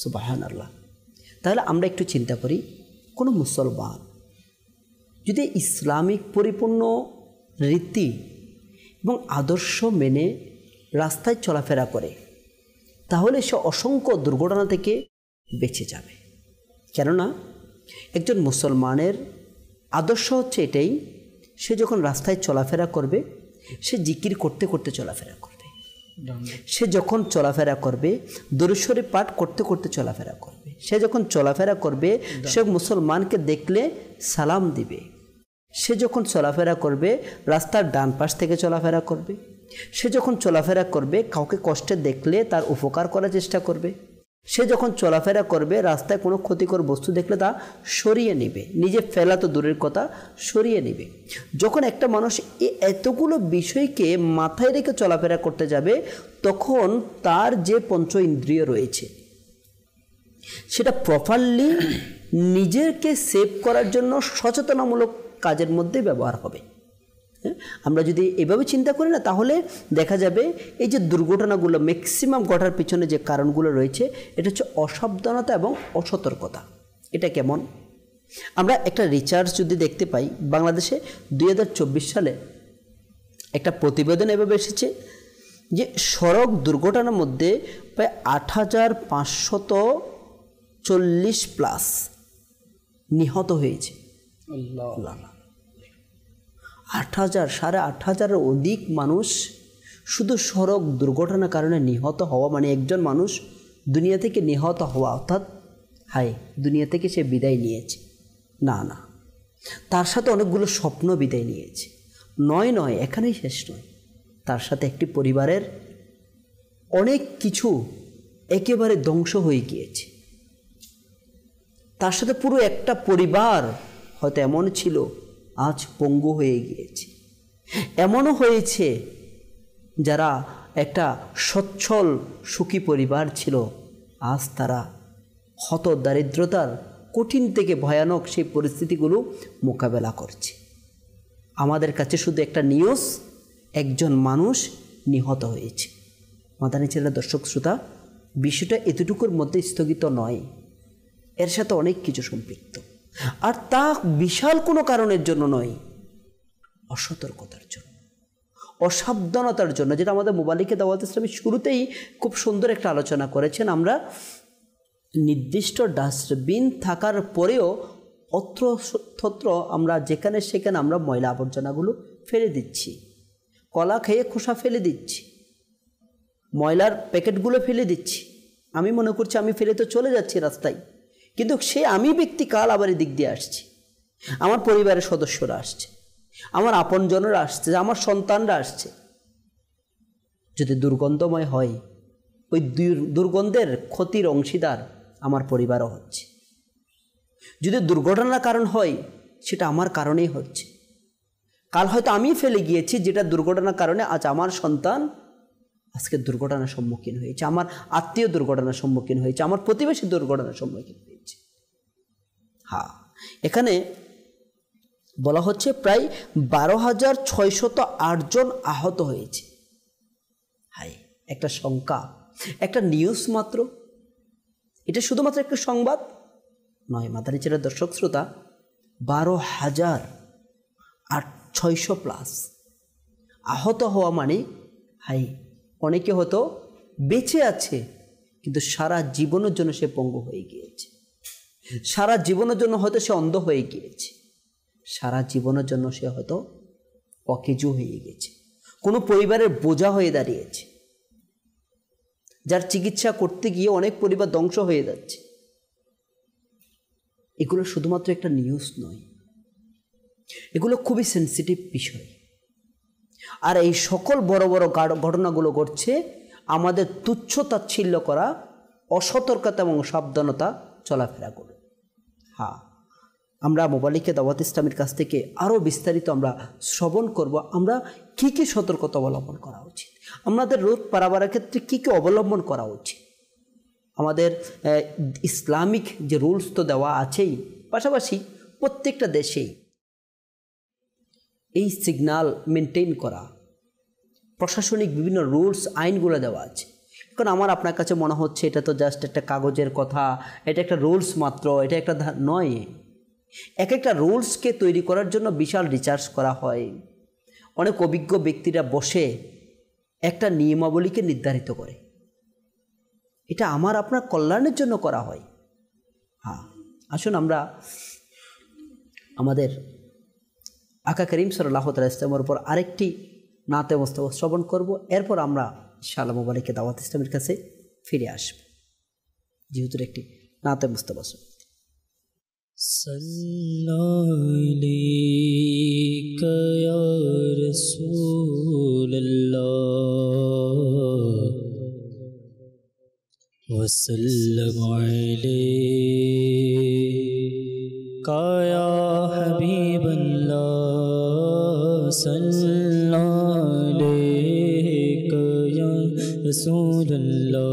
সুবহানাল্লাহ। তাহলে আমরা একটু চিন্তা করি, কোনো মুসলমান যদি ইসলামিক পরিপূর্ণ রীতি এবং আদর্শ মেনে রাস্তায় চলাফেরা করে, তাহলে সে অসংখ্য দুর্ঘটনা থেকে বেঁচে যাবে। কেননা একজন মুসলমানের আদর্শ হচ্ছে এটাই, সে যখন রাস্তায় চলাফেরা করবে, সে জিকির করতে করতে চলাফেরা করবে। সে যখন চলাফেরা করবে, দরুদ শরীফ পাঠ করতে করতে চলাফেরা করবে। সে যখন চলাফেরা করবে, সে মুসলমানকে দেখলে সালাম দিবে। সে যখন চলাফেরা করবে, রাস্তার ডান পাশ থেকে চলাফেরা করবে। সে যখন চলাফেরা করবে, কাউকে কষ্টে দেখলে তার উপকার করার চেষ্টা করবে। সে যখন চলাফেরা করবে, রাস্তায় কোনো ক্ষতিকর বস্তু দেখলে তা সরিয়ে নেবে, নিজে ফেলা তো দূরের কথা, সরিয়ে নেবে। যখন একটা মানুষ এই এতগুলো বিষয়কে মাথায় রেখে চলাফেরা করতে যাবে, তখন তার যে পঞ্চ ইন্দ্রিয় রয়েছে সেটা প্রপারলি নিজেকে সেভ করার জন্য সচেতনামূলক কাজের মধ্যে ব্যবহার হবে। আমরা যদি এভাবে চিন্তা করি না, তাহলে দেখা যাবে এই যে দুর্ঘটনাগুলো ম্যাক্সিমাম ঘটার পিছনে যে কারণগুলো রয়েছে, এটা হচ্ছে অসাবধানতা এবং অসতর্কতা। এটা কেমন? আমরা একটা রিসার্চ যদি দেখতে পাই, বাংলাদেশে 2024 সালে একটা প্রতিবেদন এভাবে এসেছে যে সড়ক দুর্ঘটনার মধ্যে প্রায় ৮,৫৪০ প্লাস নিহত হয়েছে। ৮,০০০ অধিক মানুষ শুধু সড়ক দুর্ঘটনার কারণে নিহত হওয়া, মানে একজন মানুষ দুনিয়া থেকে নিহত হওয়া, অর্থাৎ দুনিয়া থেকে সে বিদায় নিয়েছে। না, তার সাথে অনেকগুলো স্বপ্ন বিদায় নিয়েছে। নয়, এখানেই শেষ নয়। তার সাথে একটি পরিবারের অনেক কিছু একেবারে ধ্বংস হয়ে গিয়েছে। তার সাথে পুরো একটা পরিবার হয়তো এমন ছিল আজ পঙ্গু হয়ে গিয়েছে। এমনও হয়েছে যারা একটা সচ্ছল সুখী পরিবার ছিল, আজ তারা হত দারিদ্রতার কঠিন থেকে ভয়ানক সেই পরিস্থিতিগুলো মোকাবেলা করছে। আমাদের কাছে শুধু একটা নিউজ, একজন মানুষ নিহত হয়েছে। মাদানী চ্যানেলের দর্শক শ্রোতা, বিষয়টা এতটুকুর মধ্যে স্থগিত নয়, এর সাথে অনেক কিছু সম্পৃক্ত। আর তা বিশাল কোনো কারণের জন্য নয়, অসতর্কতার জন্য, অসাবধানতার জন্য, যেটা আমাদের মুবালিকে দাওয়াত ইসলামী শুরুতেই খুব সুন্দর একটা আলোচনা করেছেন। আমরা নির্দিষ্ট ডাস্টবিন থাকার পরেও অত্রতত্র আমরা যেখানে সেখানে আমরা ময়লা আবর্জনাগুলো ফেলে দিচ্ছি। কলা খেয়ে খোসা ফেলে দিচ্ছি, ময়লার প্যাকেটগুলো ফেলে দিচ্ছি। আমি মনে করছি আমি ফেলে তো চলে যাচ্ছি রাস্তায়, কিন্তু সে আমি ব্যক্তি কাল আবার এদিক দিয়ে আসছি, আমার পরিবারের সদস্যরা আসছে, আমার আপনজনরা আসছে, আমার সন্তানরা আসছে। যদি দুর্গন্ধময় হয়, ওই দুর্গন্ধের ক্ষতির অংশীদার আমার পরিবারও হচ্ছে। যদি দুর্ঘটনার কারণ হয়, সেটা আমার কারণেই হচ্ছে। কাল হয়তো আমি ফেলে গিয়েছি, যেটা দুর্ঘটনার কারণে আজ আমার সন্তান আজকে দুর্ঘটনার সম্মুখীন হয়েছে, আমার আত্মীয় দুর্ঘটনার সম্মুখীন হয়েছে, আমার প্রতিবেশী দুর্ঘটনার সম্মুখীন হয়েছে। এখানে বলা হচ্ছে প্রায় 12,608 জন আহত হয়েছে। একটা সংখ্যা, একটা নিউজ মাত্র, এটা শুধুমাত্র একটা সংবাদ নয়। মাদানী চ্যানেলের দর্শক শ্রোতা, 12,600 প্লাস আহত হওয়া মানে অনেকে হয়তো বেঁচে আছে, কিন্তু সারা জীবনের জন্য সে পঙ্গু হয়ে গিয়েছে, সারা জীবনের জন্য হয়তো সে অন্ধ হয়ে গিয়েছে, সারা জীবনের জন্য সে হয়তো অকেজো হয়ে গেছে, কোনো পরিবারের বোঝা হয়ে দাঁড়িয়েছে, যার চিকিৎসা করতে গিয়ে অনেক পরিবার ধ্বংস হয়ে যাচ্ছে। এগুলো শুধুমাত্র একটা নিউজ নয়, এগুলো খুবই সেন্সিটিভ বিষয়। আর এই সকল বড় বড় ঘটনাগুলো ঘটছে আমাদের তুচ্ছ তাচ্ছিল্য করা, অসতর্কতা এবং সাবধানতা চলাফেরাগুলো। আমরা মুবালিকে দাওয়াত ইসলামের কাছ থেকে আরও বিস্তারিত আমরা শ্রবণ করব, আমরা কী কী সতর্কতা অবলম্বন করা উচিত, আমাদের রোদ পারাবারের ক্ষেত্রে কী কী অবলম্বন করা উচিত। আমাদের ইসলামিক যে রুলস তো দেওয়া আছেই, পাশাপাশি প্রত্যেকটা দেশেই এই সিগন্যাল মেনটেন করা, প্রশাসনিক বিভিন্ন রুলস আইনগুলো দেওয়া আছে। এখন আমার আপনার কাছে মনে হচ্ছে এটা তো জাস্ট একটা কাগজের কথা, এটা একটা রুলস মাত্র, এটা একটা নয়। এক একটা রুলসকে তৈরি করার জন্য বিশাল রিসার্চ করা হয়, অনেক অভিজ্ঞ ব্যক্তিরা বসে একটা নিয়মাবলীকে নির্ধারিত করে, এটা আমার আপনার কল্যাণের জন্য করা হয়। আসুন আমরা আমাদের আকা করিম সাল্লাল্লাহু তাআলা ইসলামের উপর আরেকটি নাতে মুস্তাফা শ্রবণ করব, এরপর আমরা ইনশাআল্লাহ মুবালিকে দাওয়াত ইসলামের কাছে ফিরে আসব, যেহেতু একটি নাতে মুস্তাফা। সাল্লাল্লাহু ইয়া রাসূলুল্লাহ ওয়া সাল্লামু আলাইকা ইয়া হাবিবাল্লাহ সাল্লাল্লাহু আলাইকা ইয়া রাসূলুল্লাহ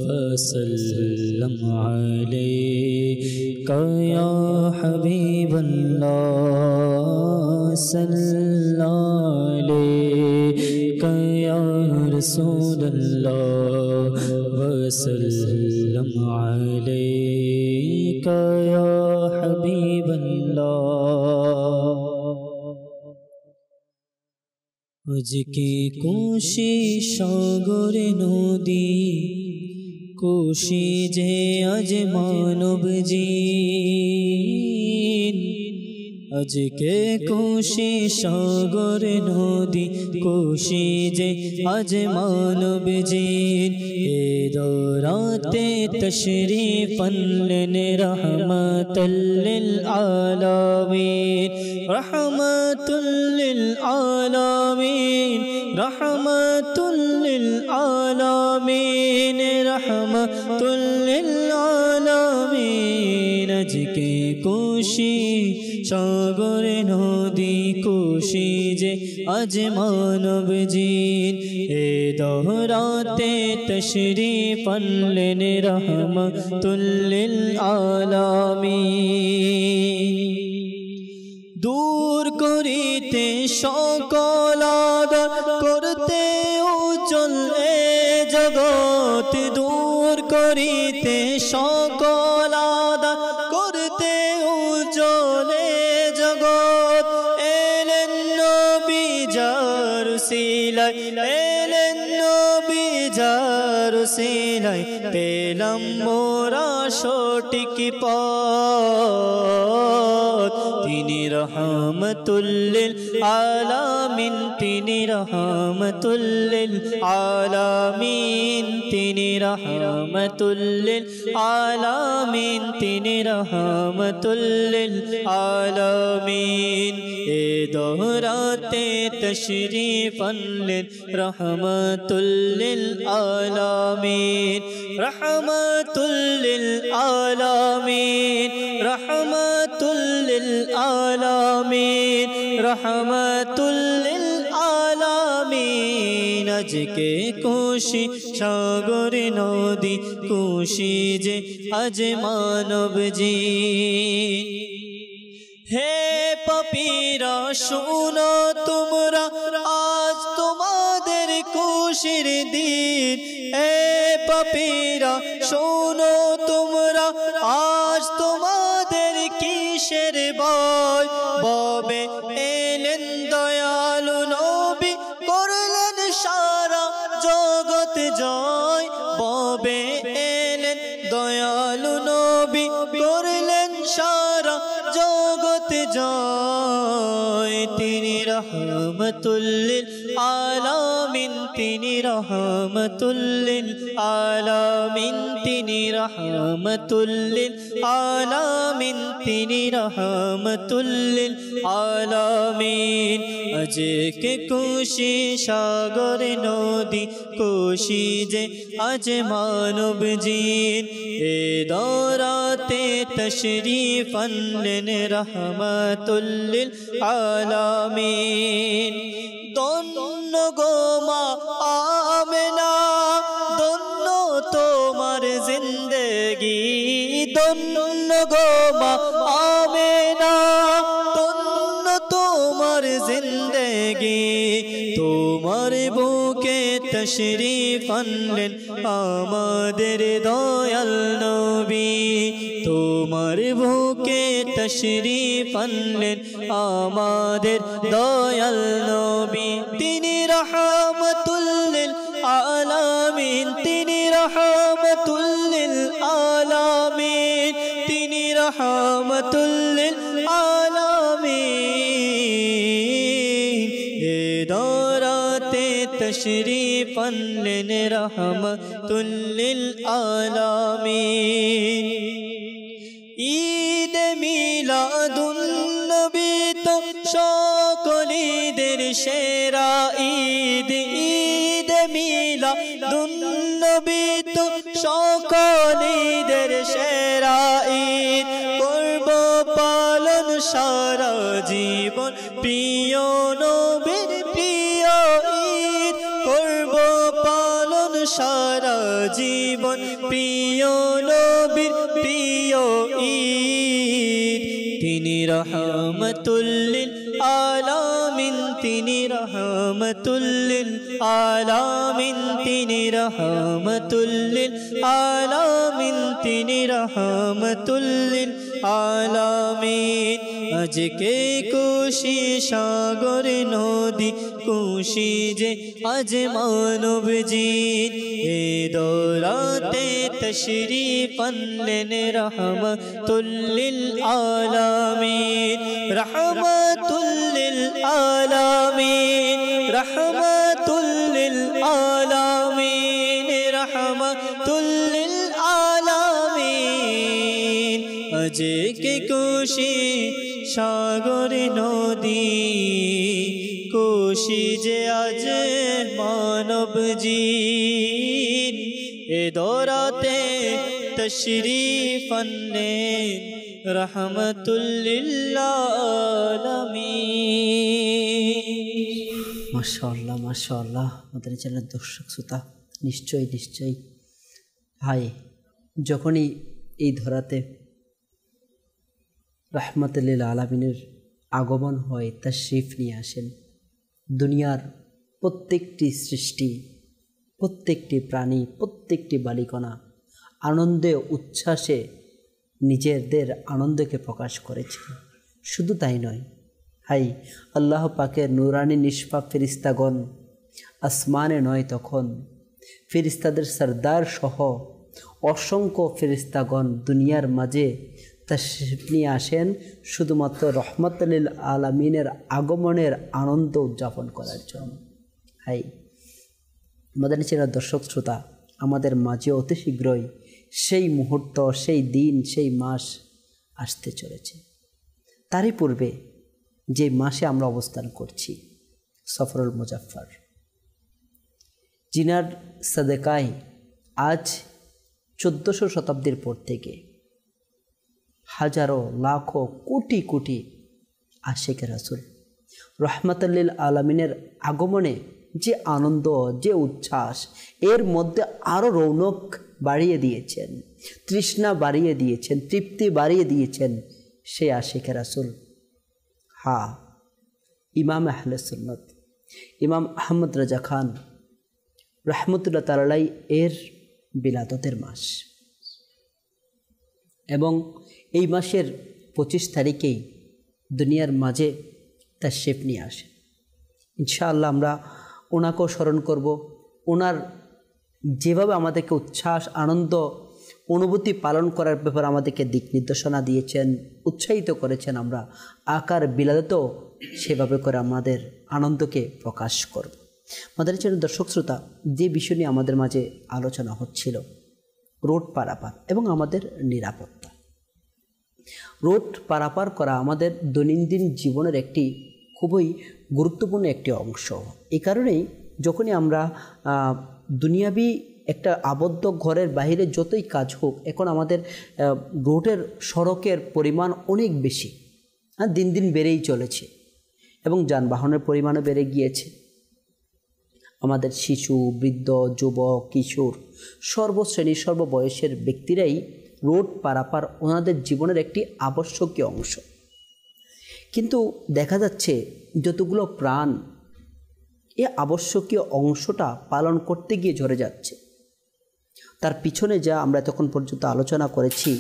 ওয়া সাল্লামু আলাইকা ইয়া হাবিবাল্লাহ সাল্লাল্লাহু আলাইকা ইয়া রাসূলুল্লাহ ওয়া সাল্লামু আলাইকা ইয়া হাবিবাল্লাহ আজকে কোশি সাগরে নদী, কোশি যে আজ মানব জীন। আজকে কোশি সাগর নদী, কোশি যে আজ মানব জীন। এ দৌরাতে তশরিফ আনলেন রহমাতুল লিল আলামিন, রহমাতুল লিল আলামিন, রহমাতুল লিল আলামিন, রহমাতুল লিল আলামিন। আজকে কোশি সাগর নদী, কোশি যে আজ মানব জীন। এ দৌরাতে তশরিফ আনলেন রহমাতুল লিল আলামিন। দূর করিতে সকল আদর, করতে উজ্জ্বল এ জগৎ। দূর করিতে সকল আদর, করতে উজ্জ্বল এ জগৎ। এলেন নবী যার উসিলায়, এলেন নবী যার উসিলায়, পেলাম মোরা সঠিক পথ। তিনি রহমাতুল লিল আলামিন, তিনি রহমাতুল লিল আলামিন, তিনি রহমাতুল লিল আলামিন, তিনি রহমাতুল লিল আলামিন। এ দৌরাতে তশরিফ আনলেন রহমাতুল লিল আলামিন, রহমাতুল লিল আলামিন, রহমাতুল লিল আলামিন, রহমাতুল লিল আলামিন। আজকে কোশি সাগর নদী, কোশি যে আজ মানব জীন। হে পাপীরা শুনো তোমরা, আজ তোমাদের খুশির দিন। হে পাপীরা শুনো তোমরা, আজ তোমাদের কিসের ভয়। ববে এলেন দয়ালু নবী, করলেন সারা জগৎ জয়। ববে এলেন দয়ালু নবী, করলেন সারা জগৎ জয়। তিনি রহমাতুল লিল আলামিন, তিনি রহমাতুল লিল আলামিন, তিনি রহমাতুল লিল আলামিন, তিনি রহমাতুল লিল আলামিন। আজকে কোশি সাগর নদী, কোশি যে আজ মানব জীন। এ দৌরাতে তশরিফ আনলেন রহমাতুল লিল আলামিন। ধন্য গো মা আমেনা, ধন্য তোমার জিন্দেগি। ধন্য গো মা আমেনা, ধন্য তোমার জিন্দেগি। তোমার বুকে তশরিফ আনলেন আমাদের দয়াল নবী। তোমার বুকে তশরিফ আনলেন আমাদের দয়াল নবী। তিনি রহমাতুল লিল আলামিন, তিনি রহমাতুল লিল আলামিন, তিনি রহমাতুল লিল আলামিন। এ দৌরাতে তশরিফ আনলেন রহমাতুল লিল আলামিন। ঈদ মিলাদুন নবী তো সকল ঈদের সেরা ঈদ। ঈদ মিলাদুন নবী তো সকল ঈদের সেরা ঈদ। করব পালন সারা জীবন প্রিয় নবীর প্রিয় ঈদ। করব পালন সারা জীবন প্রিয় নবীর প্রিয় ঈদ। তিনি রহমাতুল লিল আলামিন, তিনি রহমাতুল লিল আলামিন, তিনি রহমাতুল লিল আলামিন, তিনি রহমাতুল লিল আলামিন। আজকে খুশি সাগর নদী খুশি যে আজ মানব জিন এ দৌরাতে তশরিফ আনলেন রহমাতুল লিল আলামিন রহমাতুল লিল আলামিন রহমাতুল লিল আলামিন রহমাতুল লিল আলামিন আজকে খুশি সাগর নদী খুশি যে আজ মানব জিন এ দৌরাতে তশরিফ আনলেন রহমাতুল লিল আলামিন। মাশাআল্লাহ মাশাআল্লাহ। আমাদের চ্যানেলের দর্শক শ্রোতা নিশ্চয়ই ভাই, যখনই এই ধরাতে রাহমাতুল লিল আলামিনের আগমন হয়, তাশরিফ নিয়ে আসেন, দুনিয়ার প্রত্যেকটি সৃষ্টি, প্রত্যেকটি প্রাণী, প্রত্যেকটি বালিকণা আনন্দে উচ্ছ্বাসে নিজেদের আনন্দকে প্রকাশ করেছে। শুধু তাই নয়, হাই আল্লাহ পাকের নুরানি নিষ্পাপ ফেরিস্তাগণ আসমানে নয়, তখন ফেরিস্তাদের সরদার সহ অসংখ্য ফেরিস্তাগণ দুনিয়ার মাঝে তাশরিফ নিয়ে আসেন শুধুমাত্র রহমাতুল লিল আলামিনের আগমনের আনন্দ উদযাপন করার জন্য। হাই আমাদের চ্যানেলের দর্শক শ্রোতা, আমাদের মাঝে অতি শীঘ্রই সেই মুহূর্ত, সেই দিন, সেই মাস আসতে চলেছে। তারই পূর্বে যে মাসে আমরা অবস্থান করছি, সফরুল মুজাফফর, জিনার সাদেকায় আজ 1400 শতাব্দীর পর থেকে হাজারো লাখো কোটি কোটি আশিকে রাসূল রহমাতুল লিল আলামিনের আগমনে যে আনন্দ, যে উচ্ছ্বাস, এর মধ্যে আরও রৌনক বাড়িয়ে দিয়েছেন, তৃষ্ণা বাড়িয়ে দিয়েছেন, তৃপ্তি বাড়িয়ে দিয়েছেন সেই আশিকে রাসূল। হ্যাঁ, ইমাম আহলে সুন্নত ইমাম আহমদ রাজা খান রহমতুল্লাহ তাআলা এর বিলাদতের মাস, এবং এই মাসের 25 তারিখেই দুনিয়ার মাঝে তাশরিফ নিয়ে আসেন। ইনশাআল্লাহ আমরা ওনাকেও স্মরণ করব। ওনার যেভাবে আমাদেরকে উচ্ছ্বাস, আনন্দ, অনুভূতি পালন করার ব্যাপারে আমাদেরকে দিক নির্দেশনা দিয়েছেন, উৎসাহিত করেছেন, আমরা আকার বিলাদতেও সেভাবে করে আমাদের আনন্দকে প্রকাশ করব। আমাদের চ্যানেল দর্শক শ্রোতা, যে বিষয় নিয়ে আমাদের মাঝে আলোচনা হচ্ছিল, রোড পারাপার এবং আমাদের নিরাপত্তা। রোড পারাপার করা আমাদের দৈনন্দিন জীবনের একটি খুবই গুরুত্বপূর্ণ একটি অংশ। এই কারণেই যখনই আমরা দুনিয়াবি একটা আবদ্ধ ঘরের বাইরে যতই কাজ হোক, এখন আমাদের রোডের সড়কের পরিমাণ অনেক বেশি, দিন দিন বেড়েই চলেছে, এবং যানবাহনের পরিমাণও বেড়ে গিয়েছে। আমাদের শিশু, বৃদ্ধ, যুবক, কিশোর, সর্বশ্রেণীর সর্ববয়সের ব্যক্তিরাই রোড পারাপার ওনাদের জীবনের একটি আবশ্যকীয় অংশ। কিন্তু দেখা যাচ্ছে যতগুলো প্রাণ এ আবশ্যকীয় অংশটা পালন করতে গিয়ে ঝরে যাচ্ছে, তার পিছনে যা আমরা এতক্ষণ পর্যন্ত আলোচনা করেছি,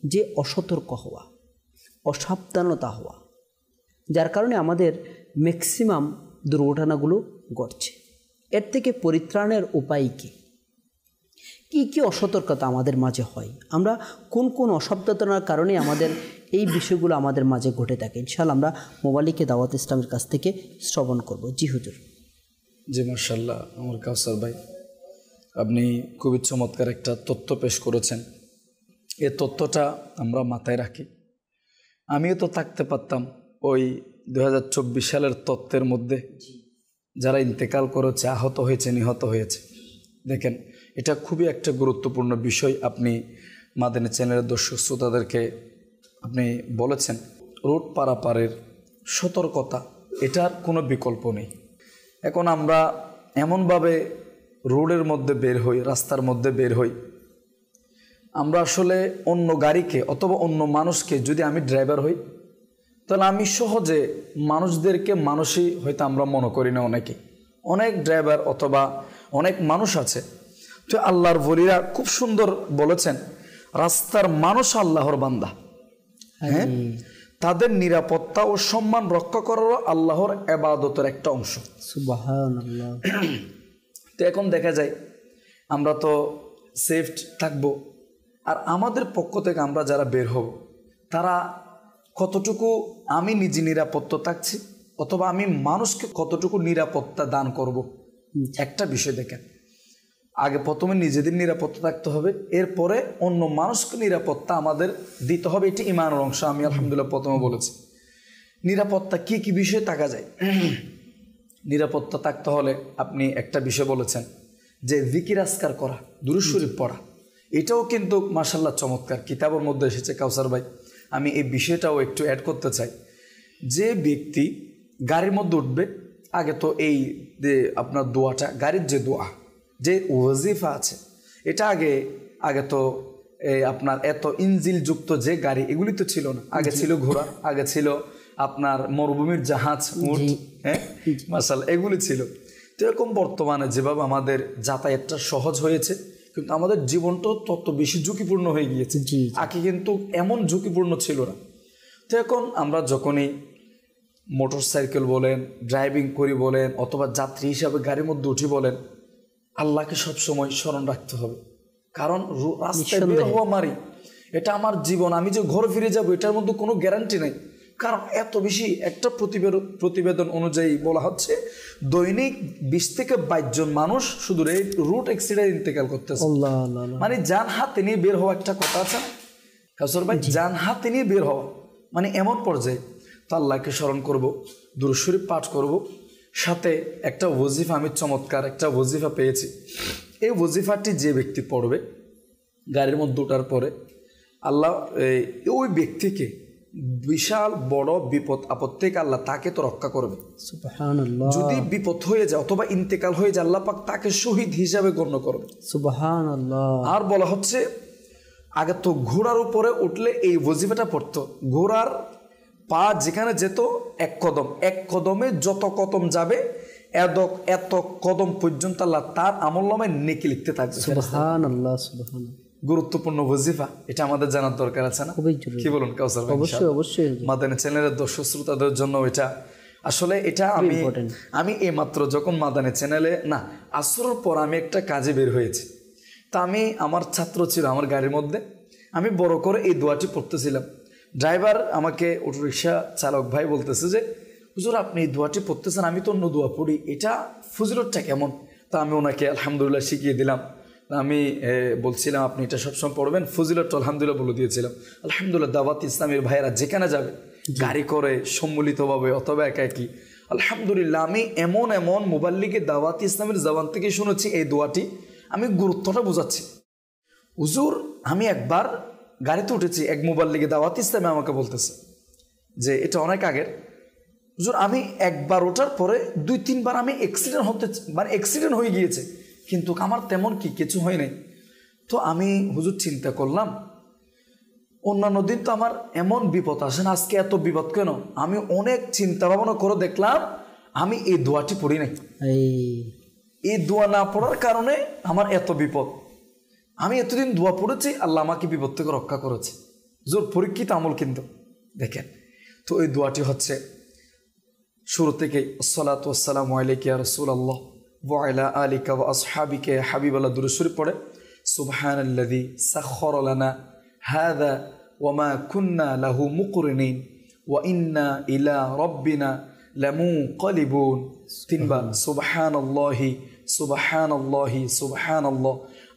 যে অসতর্ক হওয়া, অসাবধানতা হওয়া, যার কারণে আমাদের ম্যাক্সিমাম দুর্ঘটনাগুলো ঘটছে। এর থেকে পরিত্রাণের উপায় কী কী অসতর্কতা আমাদের মাঝে হয়, আমরা কোন কোন অসাবধানতার কারণে আমাদের এই বিষয়গুলো আমাদের মাঝে ঘটে থাকে, ইনশাআল্লাহ আমরা মোবালিকে দাওয়াত ইসলামের কাছ থেকে শ্রবণ করব। জি হুজুর। জি মাশাআল্লাহ, আমার কাউসার ভাই, আপনি খুবই চমৎকার একটা তথ্য পেশ করেছেন। এই তথ্যটা আমরা মাথায় রাখি। আমিও তো থাকতে পারতাম ওই 2024 সালের তথ্যের মধ্যে, যারা ইন্তেকাল করেছে, আহত হয়েছে, নিহত হয়েছে। দেখেন, এটা খুবই একটা গুরুত্বপূর্ণ বিষয় আপনি মাদানী চ্যানেলের দর্শক শ্রোতাদেরকে আপনি বলেছেন। রোড পারাপারের সতর্কতা, এটার কোনো বিকল্প নেই। এখন আমরা এমনভাবে রোডের মধ্যে বের হই, রাস্তার মধ্যে বের হই, আমরা আসলে অন্য গাড়িকে অথবা অন্য মানুষকে, যদি আমি ড্রাইভার হই, তাহলে আমি সহজে মানুষদেরকে মানুষই হয়তো আমরা মনে করি না। অনেক ড্রাইভার অথবা অনেক মানুষ আছে, তো আল্লাহর ওলিরা খুব সুন্দর বলেছেন, রাস্তার মানুষ আল্লাহর বান্দা। হ্যাঁ, তাদের নিরাপত্তা ও সম্মান রক্ষা করারও আল্লাহর ইবাদতের একটা অংশ। সুবহানাল্লাহ। তো এখন দেখা যায় আমরা তো সেফ থাকবো, আর আমাদের পক্ষ থেকে আমরা যারা বের হব তারা কতটুকু আমি নিজে নিরাপত্তা থাকছি অথবা আমি মানুষকে কতটুকু নিরাপত্তা দান করব, একটা বিষয় দেখেন। আগে প্রথমে নিজেদের নিরাপত্তা থাকতে হবে, এরপরে অন্য মানুষকে নিরাপত্তা আমাদের দিতে হবে। এটি ঈমানের অংশ। আমি আলহামদুলিল্লাহ প্রথমে বলেছি নিরাপত্তা কি কি বিষয়ে থাকা যায়। নিরাপত্তা থাকতে হলে আপনি একটা বিষয় বলেছেন যে জিকির আজকার করা, দুরূদ শরীফ পড়া, এটাও কিন্তু মাশাআল্লাহ চমৎকার, কিতাবের মধ্যে এসেছে। কাউসার ভাই, আমি এই বিষয়টাও একটু অ্যাড করতে চাই। যে ব্যক্তি গাড়ির মধ্যে উঠবে, আগে তো এই যে আপনার দোয়াটা, গাড়ির যে দোয়া, যে ওয়াজিফা আছে, এটা আগে তো আপনার এত ইঞ্জিলযুক্ত যে গাড়ি, এগুলি তো ছিল না। আগে ছিল ঘোড়া, আগে ছিল আপনার মরুভূমির জাহাজ, উট, হ্যাঁ মাশাআল্লাহ, এগুলি ছিল। তো এরকম বর্তমানে যেভাবে আমাদের যাতায়াতটা সহজ হয়েছে, কিন্তু আমাদের জীবনটাও তত বেশি ঝুঁকিপূর্ণ হয়ে গিয়েছে। আগে কিন্তু এমন ঝুঁকিপূর্ণ ছিল না। তো এখন আমরা যখনই মোটর সাইকেল বলেন, ড্রাইভিং করি বলেন, অথবা যাত্রী হিসাবে গাড়ির মধ্যে উঠি বলেন, আল্লাহকে সবসময় স্মরণ রাখতে হবে। কারণ রাস্তায় বের হওয়া মারি, এটা আমার জীবন, আমি যে ঘরে ফিরে যাব এটার মধ্যে কোনো গ্যারান্টি নেই। কারণ এত বেশি, একটা প্রতিবেদন অনুযায়ী বলা হচ্ছে দৈনিক 20 থেকে 22 জন মানুষ শুধু এই রুট অ্যাক্সিডেন্ট ইন্তেকাল করতেছে। মানে যান হাতে নিয়ে বের হওয়া, একটা কথা আছে না কাউসার ভাই, যান হাতে নিয়ে বের হওয়া, মানে এমন পর্যায়ে। তো আল্লাহকে স্মরণ করব, দুরূদ শরীফ পাঠ করব, সাথে একটা ওয়াজিফা, আমি চমৎকার একটা ওয়াজিফা পেয়েছি। এই ওয়াজিফাটি যে ব্যক্তি পড়বে গাড়ির মধ্যে ওঠার পরে, আল্লাহ ওই ব্যক্তিকে বিশাল বড় বিপদ আপদ থেকে আল্লাহ তাকে তো রক্ষা করবে। সুবহানাল্লাহ। যদি বিপদ হয়ে যায় অথবা ইন্তেকাল হয়ে যায়, আল্লাহ পাক তাকে শহীদ হিসাবে গণ্য করবে। সুবহানাল্লাহ। আর বলা হচ্ছে আগে তো ঘোড়ার উপরে উঠলে এই ওয়াজিফাটা পড়তো, ঘোড়ার পা যেখানে যেত এক কদমে যত কদম যাবে এত কদম পর্যন্ত আল্লাহ তার আমলনামায় নেকি লিখতে থাকবে। সুবহানাল্লাহ, সুবহানাল্লাহ। গুরুত্বপূর্ণ ওয়াজিফা, এটা আমাদের জানার দরকার আছে না? কি বলুন কাউসার ভাই? অবশ্যই। মাদানী চ্যানেলের দর্শক শ্রোতাদের জন্য এটা আসলে এটা আমি এইমাত্র যখন মাদানী চ্যানেলে আসরের পর আমি একটা কাজে বের হয়েছি, তা আমি আমার ছাত্র ছিল আমার গাড়ির মধ্যে, আমি বড় করে এই দোয়াটি পড়তেছিলাম। ড্রাইভার আমাকে অটোরিকশা চালক ভাই বলতেছে যে হুজুর আপনি এই দোয়াটি পড়তেছেন, আমি তো অন্য দোয়া পড়ি, এটা ফজিলতটা কেমন? তা আমি ওনাকে আলহামদুলিল্লাহ শিখিয়ে দিলাম। আমি বলছিলাম আপনি এটা সবসময় পড়বেন, ফজিলতটা আলহামদুলিল্লাহ বলে দিয়েছিলাম। আলহামদুলিল্লাহ দাওয়াত ইসলামের ভাইয়েরা যেখানে যাবে, গাড়ি করে সম্মিলিতভাবে অথবা একাকি, আলহামদুলিল্লাহ আমি এমন মুবাল্লিগে দাওয়াত ইসলামের জবান থেকে শুনেছি এই দোয়াটি, আমি গুরুত্বটা বোঝাচ্ছি। হুজুর আমি একবার গাড়িতে উঠেছি, এক মুবাল্লিগে দাওয়াত ইসলামে আমাকে বলতেছে যে এটা অনেক আগের, হুজুর আমি একবার ওঠার পরে 2-3 বার আমি অ্যাক্সিডেন্ট হয়ে গিয়েছে, কিন্তু আমার তেমন কিছু হয় নাই। তো আমি হুজুর চিন্তা করলাম অন্যান্য দিন তো আমার এমন বিপদ আসে না, আজকে এত বিপদ কেন? আমি অনেক চিন্তা ভাবনা করে দেখলাম আমি এই দোয়াটি পড়ি নাই। এই দোয়া না পড়ার কারণে আমার এত বিপদ। আমি এতদিন দোয়া পড়েছি, আল্লাহ আমাকে বিপদ থেকে রক্ষা করেছে। জোর পরীক্ষিত আমল কিন্তু দেখেন। তো এই দোয়াটি হচ্ছে শুরু থেকেই আসসালাতু ওয়াসসালামু আলাইকা ইয়া রাসূলুল্লাহ ওয়া আলা আলিকা ওয়া আসহাবিকা ইয়া হাবিবাল্লাহ, দুরূদ শরীফ পড়ে সুবহানাল্লাযী সাখখারা লানা হাযা ওয়া মা কুন্না লাহু মুকরিনিন ওয়া ইন্না ইলা রাব্বিনা লামুনকালিবুন। 3 বার সুবহানাল্লাহি সুবহানাল্লাহি সুবহানাল্লাহ,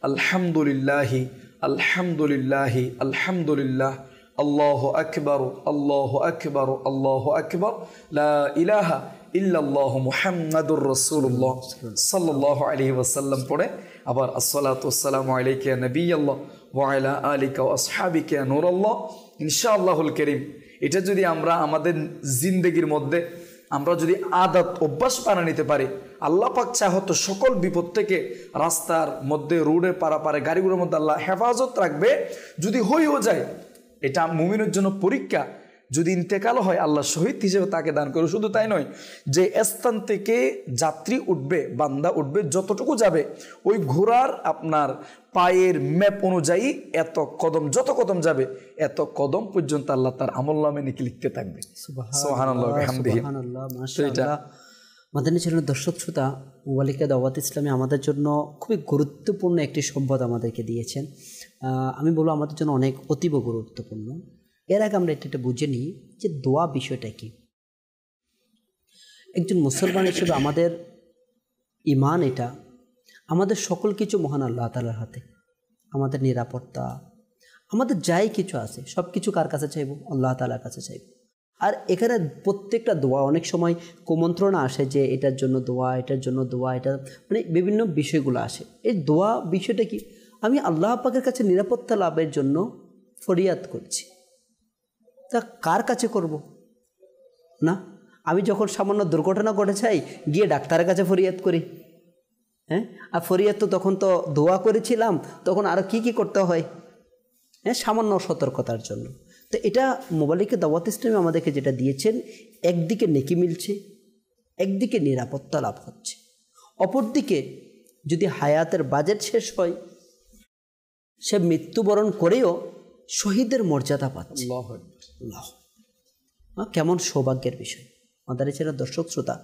আলহামদুলিল্লাহি আলহামদুলিল্লাহি আলহামদুলিল্লাহ, আল্লাহু আকবার আল্লাহু আকবার আল্লাহু আকবার, লা ইলাহা ইল্লাল্লাহু মুহাম্মাদুর রাসূলুল্লাহ সাল্লাল্লাহু আলাইহি ওয়াসাল্লাম পড়ে আবার আসসালাতু ওয়াসসালামু আলাইকা ইয়া নবিয়াল্লাহ ওয়া আলা আলিকা ওয়া আসহাবিকা ইয়া নূরাল্লাহ। ইনশাআল্লাহুল কারীম এটা যদি আমরা আমাদের জিন্দেগির মধ্যে আমরা যদি আদত অভ্যাস বানিয়ে নিতে পারি, আল্লাহ পাক চাহত সকল বিপদ থেকে রাস্তার মধ্যে, রোডের পারাপারে, গাড়িগুলোর মধ্যে আল্লাহ হেফাজত রাখবে। যদি হয়েও যায়, এটা মুমিনের জন্য পরীক্ষা যদি ইন্তেকাল হয় আল্লাহ শহীদ হিসেবে তাকে দান করে। শুধু তাই নয়, যে স্থান থেকে যাত্রী উঠবে, বান্দা উঠবে, যতটুকু যাবে ওই ঘোড়ার আপনার পায়ের ম্যাপ অনুযায়ী এত কদম, যত কদম যাবে এত কদম পর্যন্ত আল্লাহ তার আমলনামে নেকি লিখতে থাকবে। সুবহানাল্লাহ বিহামদিহি। মাশাআল্লাহ। মাদানী চ্যানেলের দর্শক শ্রোতা, ওয়ালিকা দাওয়াত ইসলামী আমাদের জন্য খুবই গুরুত্বপূর্ণ একটি সম্পদ আমাদেরকে দিয়েছেন। আমি বলবো আমাদের জন্য অনেক অতীব গুরুত্বপূর্ণ। এর আগে আমরা এটা বুঝে নিই যে দোয়া বিষয়টা কি। একজন মুসলমান হিসেবে আমাদের ঈমান, এটা আমাদের সকল কিছু মহান আল্লাহ তাআলার হাতে। আমাদের নিরাপত্তা, আমাদের যাই কিছু আছে সব কিছু কার কাছে চাইব? আল্লাহ তাআলার কাছে চাইব। আর এখানে প্রত্যেকটা দোয়া, অনেক সময় কুমন্ত্রণা আসে যে এটার জন্য দোয়া, এটার জন্য দোয়া, এটা মানে বিভিন্ন বিষয়গুলো আসে। এই দোয়া বিষয়টা কি? আমি আল্লাহ পাকের কাছে নিরাপত্তা লাভের জন্য ফরিয়াদ করছি। তা কার কাছে করব? না, আমি যখন সামান্য দুর্ঘটনা ঘটে যাই গিয়ে ডাক্তারের কাছে ফরিয়াদ করি। হ্যাঁ, আর ফরিয়াদ তো তখন তো দোয়া করেছিলাম, তখন আরও কি করতে হয়? হ্যাঁ, সামান্য সতর্কতার জন্য। তো এটা মোবালিকা দাওয়াত ইসলামী আমাদেরকে যেটা দিয়েছেন, একদিকে নেকি মিলছে, একদিকে নিরাপত্তা লাভ হচ্ছে, অপরদিকে যদি হায়াতের বাজেট শেষ হয় সে মৃত্যুবরণ করেও শহীদের মর্যাদা পাচ্ছে। কেমন সৌভাগ্যের বিষয়। আমাদের ছেলে দর্শক শ্রোতা,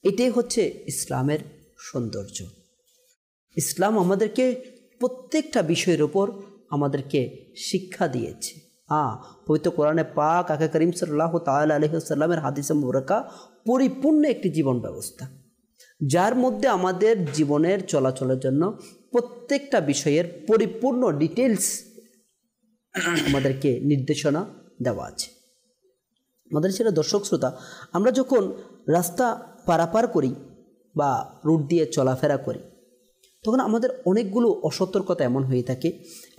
এটাই হচ্ছে ইসলামের সৌন্দর্য। ইসলাম আমাদেরকে প্রত্যেকটা বিষয়ের ওপর আমাদেরকে শিক্ষা দিয়েছে। পবিত্র কোরআনে পাক আকা করিম সাল্লাল্লাহু তাআলা আলাইহি ওয়াসাল্লামের হাদিসে মুবারাকা পরিপূর্ণ একটি জীবন ব্যবস্থা, যার মধ্যে আমাদের জীবনের চলাচলের জন্য প্রত্যেকটা বিষয়ের পরিপূর্ণ ডিটেলস আমাদেরকে নির্দেশনা দেওয়া আছে। আমাদের ছেলে দর্শক শ্রোতা, আমরা যখন রাস্তা পারাপার করি বা রুট দিয়ে চলাফেরা করি তখন আমাদের অনেকগুলো অসতর্কতা এমন হয়ে থাকে।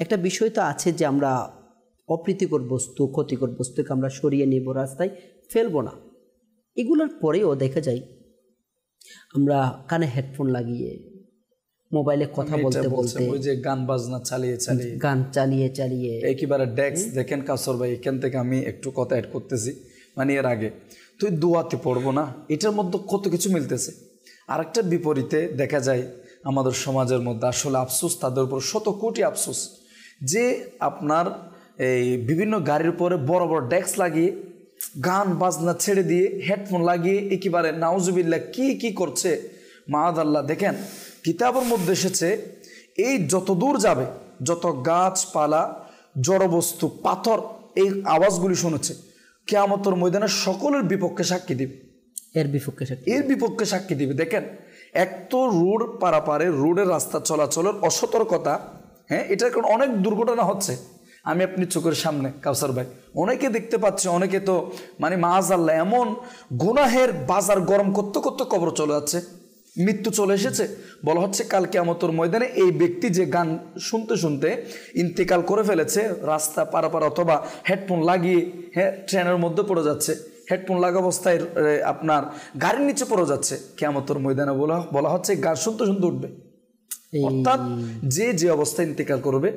একটা বিষয় তো আছে যে আমরা অপ্রীতিকর বস্তু, ক্ষতিকর বস্তুকে আমরা সরিয়ে নেব, রাস্তায় ফেলবো না। এগুলোর পরেও দেখা যায় আমরা কানে হেডফোন লাগিয়ে মোবাইলে কথা বলতে বলতে, ওই যে গান বাজনা চালিয়ে চালিয়ে একেবারে ডেস্ক দেখেন কাসর ভাই, এখান থেকে আমি একটু কথা অ্যাড করতেছি, মানে এর আগে তুই দোয়াতে পড়বো না, এটার মধ্যে কত কিছু মিলতেছে। আরেকটা বিপরীতে দেখা যায় আমাদের সমাজের মধ্যে আসলে আফসোস, তাদের উপর শত কোটি আফসোস, যে আপনার এই বিভিন্ন গাড়ির উপরে বড় বড় ডেস্ক লাগিয়ে গান বাজনা ছেড়ে দিয়ে হেডফোন লাগিয়ে একেবারে নাউজুবিল্লাহ কি করছে মাআযাল্লাহ। দেখেন কিতাবের মধ্যে এসেছে এই যত দূর যাবে, যত গাছপালা, জড়বস্তু, পাথর এই আওয়াজগুলি শুনেছে, কিয়ামতের ময়দানে সকলের বিপক্ষে সাক্ষী দিবে, এর বিপক্ষে সাক্ষী দিবে। দেখেন এক তো রোড পারাপারে, রোডের রাস্তা চলাচলের অসতর্কতা, হ্যাঁ, এটার কারণে অনেক দুর্ঘটনা হচ্ছে। আমি আপনি চোখের সামনে কাউসার ভাই অনেকে দেখতে পাচ্ছি, অনেকে তো মানে মাআযাল্লাহ এমন গুনাহের বাজার গরম করতে করতে কবর চলে যাচ্ছে, মৃত্যু চলে এসেছে। বলা হচ্ছে কাল কিয়ামতের ময়দানে এই ব্যক্তি যে গান শুনতে শুনতে ইন্তেকাল করে ফেলেছে, রাস্তা পারাপার অথবা হেডফোন লাগিয়ে, হ্যাঁ, ট্রেনের মধ্যে পড়ে যাচ্ছে, হেডফোন লাগা অবস্থায় আপনার গাড়ির নিচে পড়ে যাচ্ছে, কিয়ামতের ময়দানে বলা হচ্ছে গান শুনতে শুনতে উঠবে। অর্থাৎ যে অবস্থায় ইন্তেকাল করবে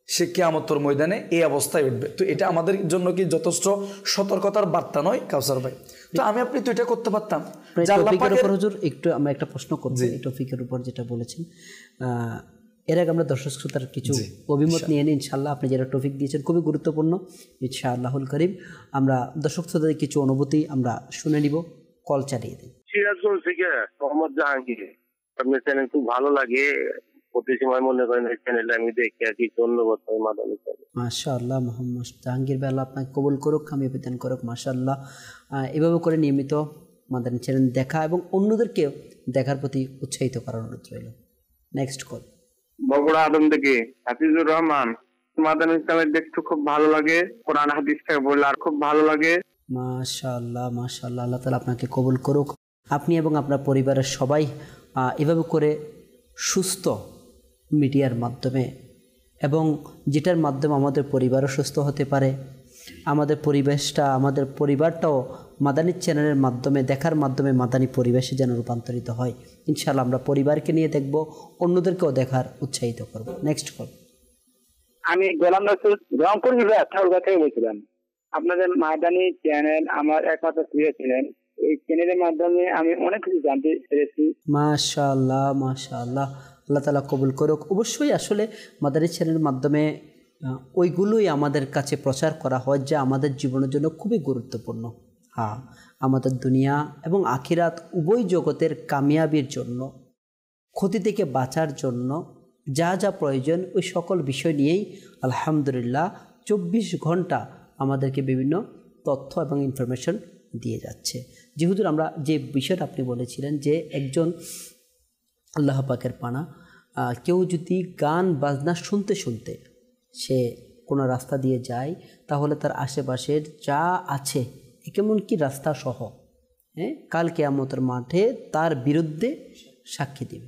সে কিয়ামতের ময়দানে এই অবস্থায় উঠবে। তো এটা আমাদের জন্য কি যথেষ্ট সতর্কতার বার্তা নয় কাউসার ভাই? তো আমি আপনি তো এটা করতে পারতাম। হুজুর একটু আমরা একটা প্রশ্ন করছি এই টপিকের উপর যেটা বলেছেন। এর আগে আমরা দর্শক শ্রোতার কিছু অভিমত নিয়ে নিই ইনশাআল্লাহ। আপনি যেটা টপিক দিয়েছেন খুবই গুরুত্বপূর্ণ, ইনশাআল্লাহুল করিম আমরা দর্শক শ্রোতাদের কিছু অনুভূতি আমরা শুনে নিব। কল চালিয়ে দিন। সিরাজগঞ্জ থেকে মোহাম্মদ জাহাঙ্গীর, আপনার চ্যানেল খুব ভালো লাগে, প্রতি সময় মনে করেন এই চ্যানেলটা আমি দেখি আর কি। ধন্যবাদ মাদানী চ্যানেল। মাশাআল্লাহ মোহাম্মদ জাহাঙ্গীর ভাই, আল্লাহ আপনাকে কবুল করুক, আমি আবেদন করুক। মাশাআল্লাহ, এভাবে করে নিয়মিত মাদানী চ্যানেল দেখা এবং অন্যদেরকেও দেখার প্রতি উৎসাহিত করার অনুরোধ রইল। Next call. বগুড়া আদম থেকে হাফিজুর রহমান, মাদানী চ্যানেল দেখতে খুব ভালো লাগে, কোরআন হাদিস থেকে বললে আর খুব ভালো লাগে। মাশাআল্লাহ মাশাআল্লাহ, আল্লাহ তাআলা আপনাকে কবুল করুক। আপনি এবং আপনার পরিবারের সবাই এভাবে করে সুস্থ মিডিয়ার মাধ্যমে, এবং যেটার মাধ্যমে আমাদের পরিবারও সুস্থ হতে পারে, আমাদের পরিবেশটা, আমাদের পরিবারটাও মাদানী চ্যানেলের মাধ্যমে দেখার মাধ্যমে মাদানী পরিবেশে যেন রূপান্তরিত হয়। ইনশাআল্লাহ আমরা পরিবারকে নিয়ে দেখব, অন্যদেরকেও দেখার উৎসাহিত করব। Next call. আমি গোলাম রসুল রংপুর বিভাগ ঠাকুরগাঁ থেকে বলছিলাম। আপনাদের মাদানী চ্যানেল আমার একমাত্র প্রিয় ছিলেন। এই চ্যানেলের মাধ্যমে আমি অনেক কিছু জানতে পেরেছি। মাশাআল্লাহ মাশাআল্লাহ, আল্লাহ তাআলা কবুল করুক। অবশ্যই আসলে মাদানী চ্যানেলের মাধ্যমে ওইগুলোই আমাদের কাছে প্রচার করা হয় যা আমাদের জীবনের জন্য খুবই গুরুত্বপূর্ণ। হ্যাঁ, আমাদের দুনিয়া এবং আখিরাত উভয় জগতের কামিয়াবির জন্য, ক্ষতি থেকে বাঁচার জন্য যা যা প্রয়োজন ওই সকল বিষয় নিয়েই আলহামদুলিল্লাহ 24 ঘন্টা আমাদেরকে বিভিন্ন তথ্য এবং ইনফরমেশন দিয়ে যাচ্ছে। যে হুজুর, আমরা যে বিষয়টা আপনি বলেছিলেন যে একজন আল্লাহ পাকের পানা কেউ যদি গান বাজনা শুনতে শুনতে সে কোনো রাস্তা দিয়ে যায়, তাহলে তার আশেপাশের যা আছে এমনকি রাস্তা সহ কাল কিয়ামতের মাঠে তার বিরুদ্ধে সাক্ষী দেবে।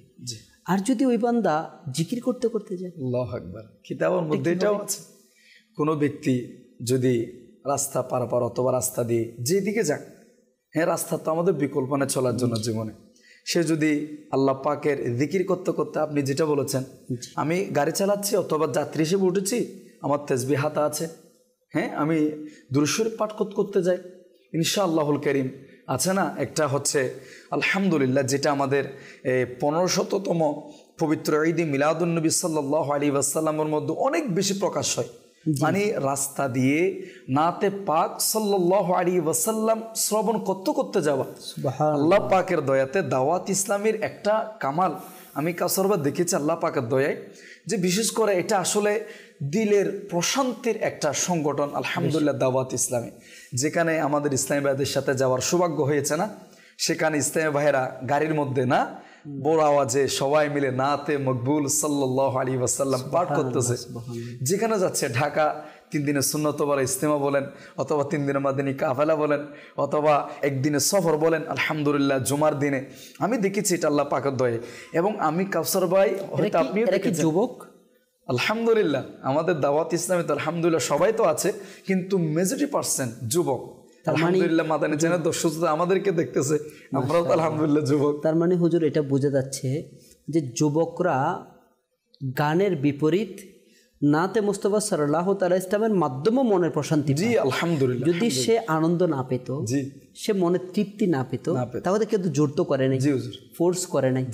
আর যদি ওই বান্দা জিকির করতে করতে যায়, আল্লাহু আকবার, কিতাবের মধ্যে এটাও আছে, কোনো ব্যক্তি যদি রাস্তা পারাপার অথবা রাস্তা দিয়ে যেদিকে যাক, হ্যাঁ রাস্তা তো আমাদের বিকল্প না চলার জন্য জীবনে, সে যদি আল্লাহ পাকের জিকির করতে করতে, আপনি যেটা বলেছেন, আমি গাড়ি চালাচ্ছি অথবা যাত্রী হিসেবে উঠেছি, আমার তাসবিহ হাতে আছে, হ্যাঁ আমি দুরূদ শরীফ পাঠ করতে যাই, ইনশাআল্লাহুল কারীম আছে না একটা হচ্ছে আলহামদুলিল্লাহ, যেটা আমাদের 1500তম পবিত্র ঈদ মিলাদুন নবী সাল্লাল্লাহু আলাইহি ওয়াসাল্লামের মধ্যে অনেক বেশি প্রকাশ হয়। মানে রাস্তা দিয়ে নাতে পাক সাল্লাল্লাহু আলাইহি ওয়াসাল্লাম শ্রবণ করতে যাওয়া, আল্লাহ পাকের দয়াতে দাওয়াত ইসলামের একটা কামাল আমি কাসরবার দেখেছি আল্লাহ পাকের দয়ায়, যে বিশেষ করে এটা আসলে দিলের প্রশান্তির একটা সংগঠন আলহামদুলিল্লাহ দাওয়াত ইসলামী। যেখানে আমাদের ইসলামী ভাইদের সাথে যাওয়ার সৌভাগ্য হয়েছে না, সেখানে ইসলামী ভাইয়েরা গাড়ির মধ্যে না বড় আওয়াজে সবাই মিলে নাতে মকবুল সাল্লাল্লাহু আলাইহি ওয়াসাল্লাম পাঠ করতেছে। যেখানে যাচ্ছে, ঢাকা 3 দিনের সুন্নত বলে ইজতেমা বলেন, অথবা 3 দিনের মাদিনী কাফেলা বলেন, অথবা একদিনের সফর বলেন, আলহামদুলিল্লাহ জুমার দিনে আমি দেখেছি এটা আল্লাহ পাকের দয়ায়। এবং আমি কাউসার ভাই, হয়তো আপনিও দেখেছেন, যুবক আলহামদুলিল্লাহ আমাদের দাওয়াত ইসলামে তো আলহামদুলিল্লাহ সবাই তো আছে, কিন্তু মেজরিটি% যুবক। আলহামদুলিল্লাহ মাদানী চ্যানেল দর্শক আমাদেরকে দেখতেছে, আমরাও তো আলহামদুলিল্লাহ যুবক। তার মানে হুজুর এটা বোঝা যাচ্ছে যে যুবকরা গানের বিপরীত নাতে মুস্তাফা সাল্লাল্লাহু তাআলা ইসলামের মাধ্যমে মনের প্রশান্তি, জি আলহামদুলিল্লাহ, যদি সে আনন্দ না পেত, সে মনে তৃপ্তি না পেত, তাহলে কিন্তু জোর তো করে নাই, ফোর্স করে নাই,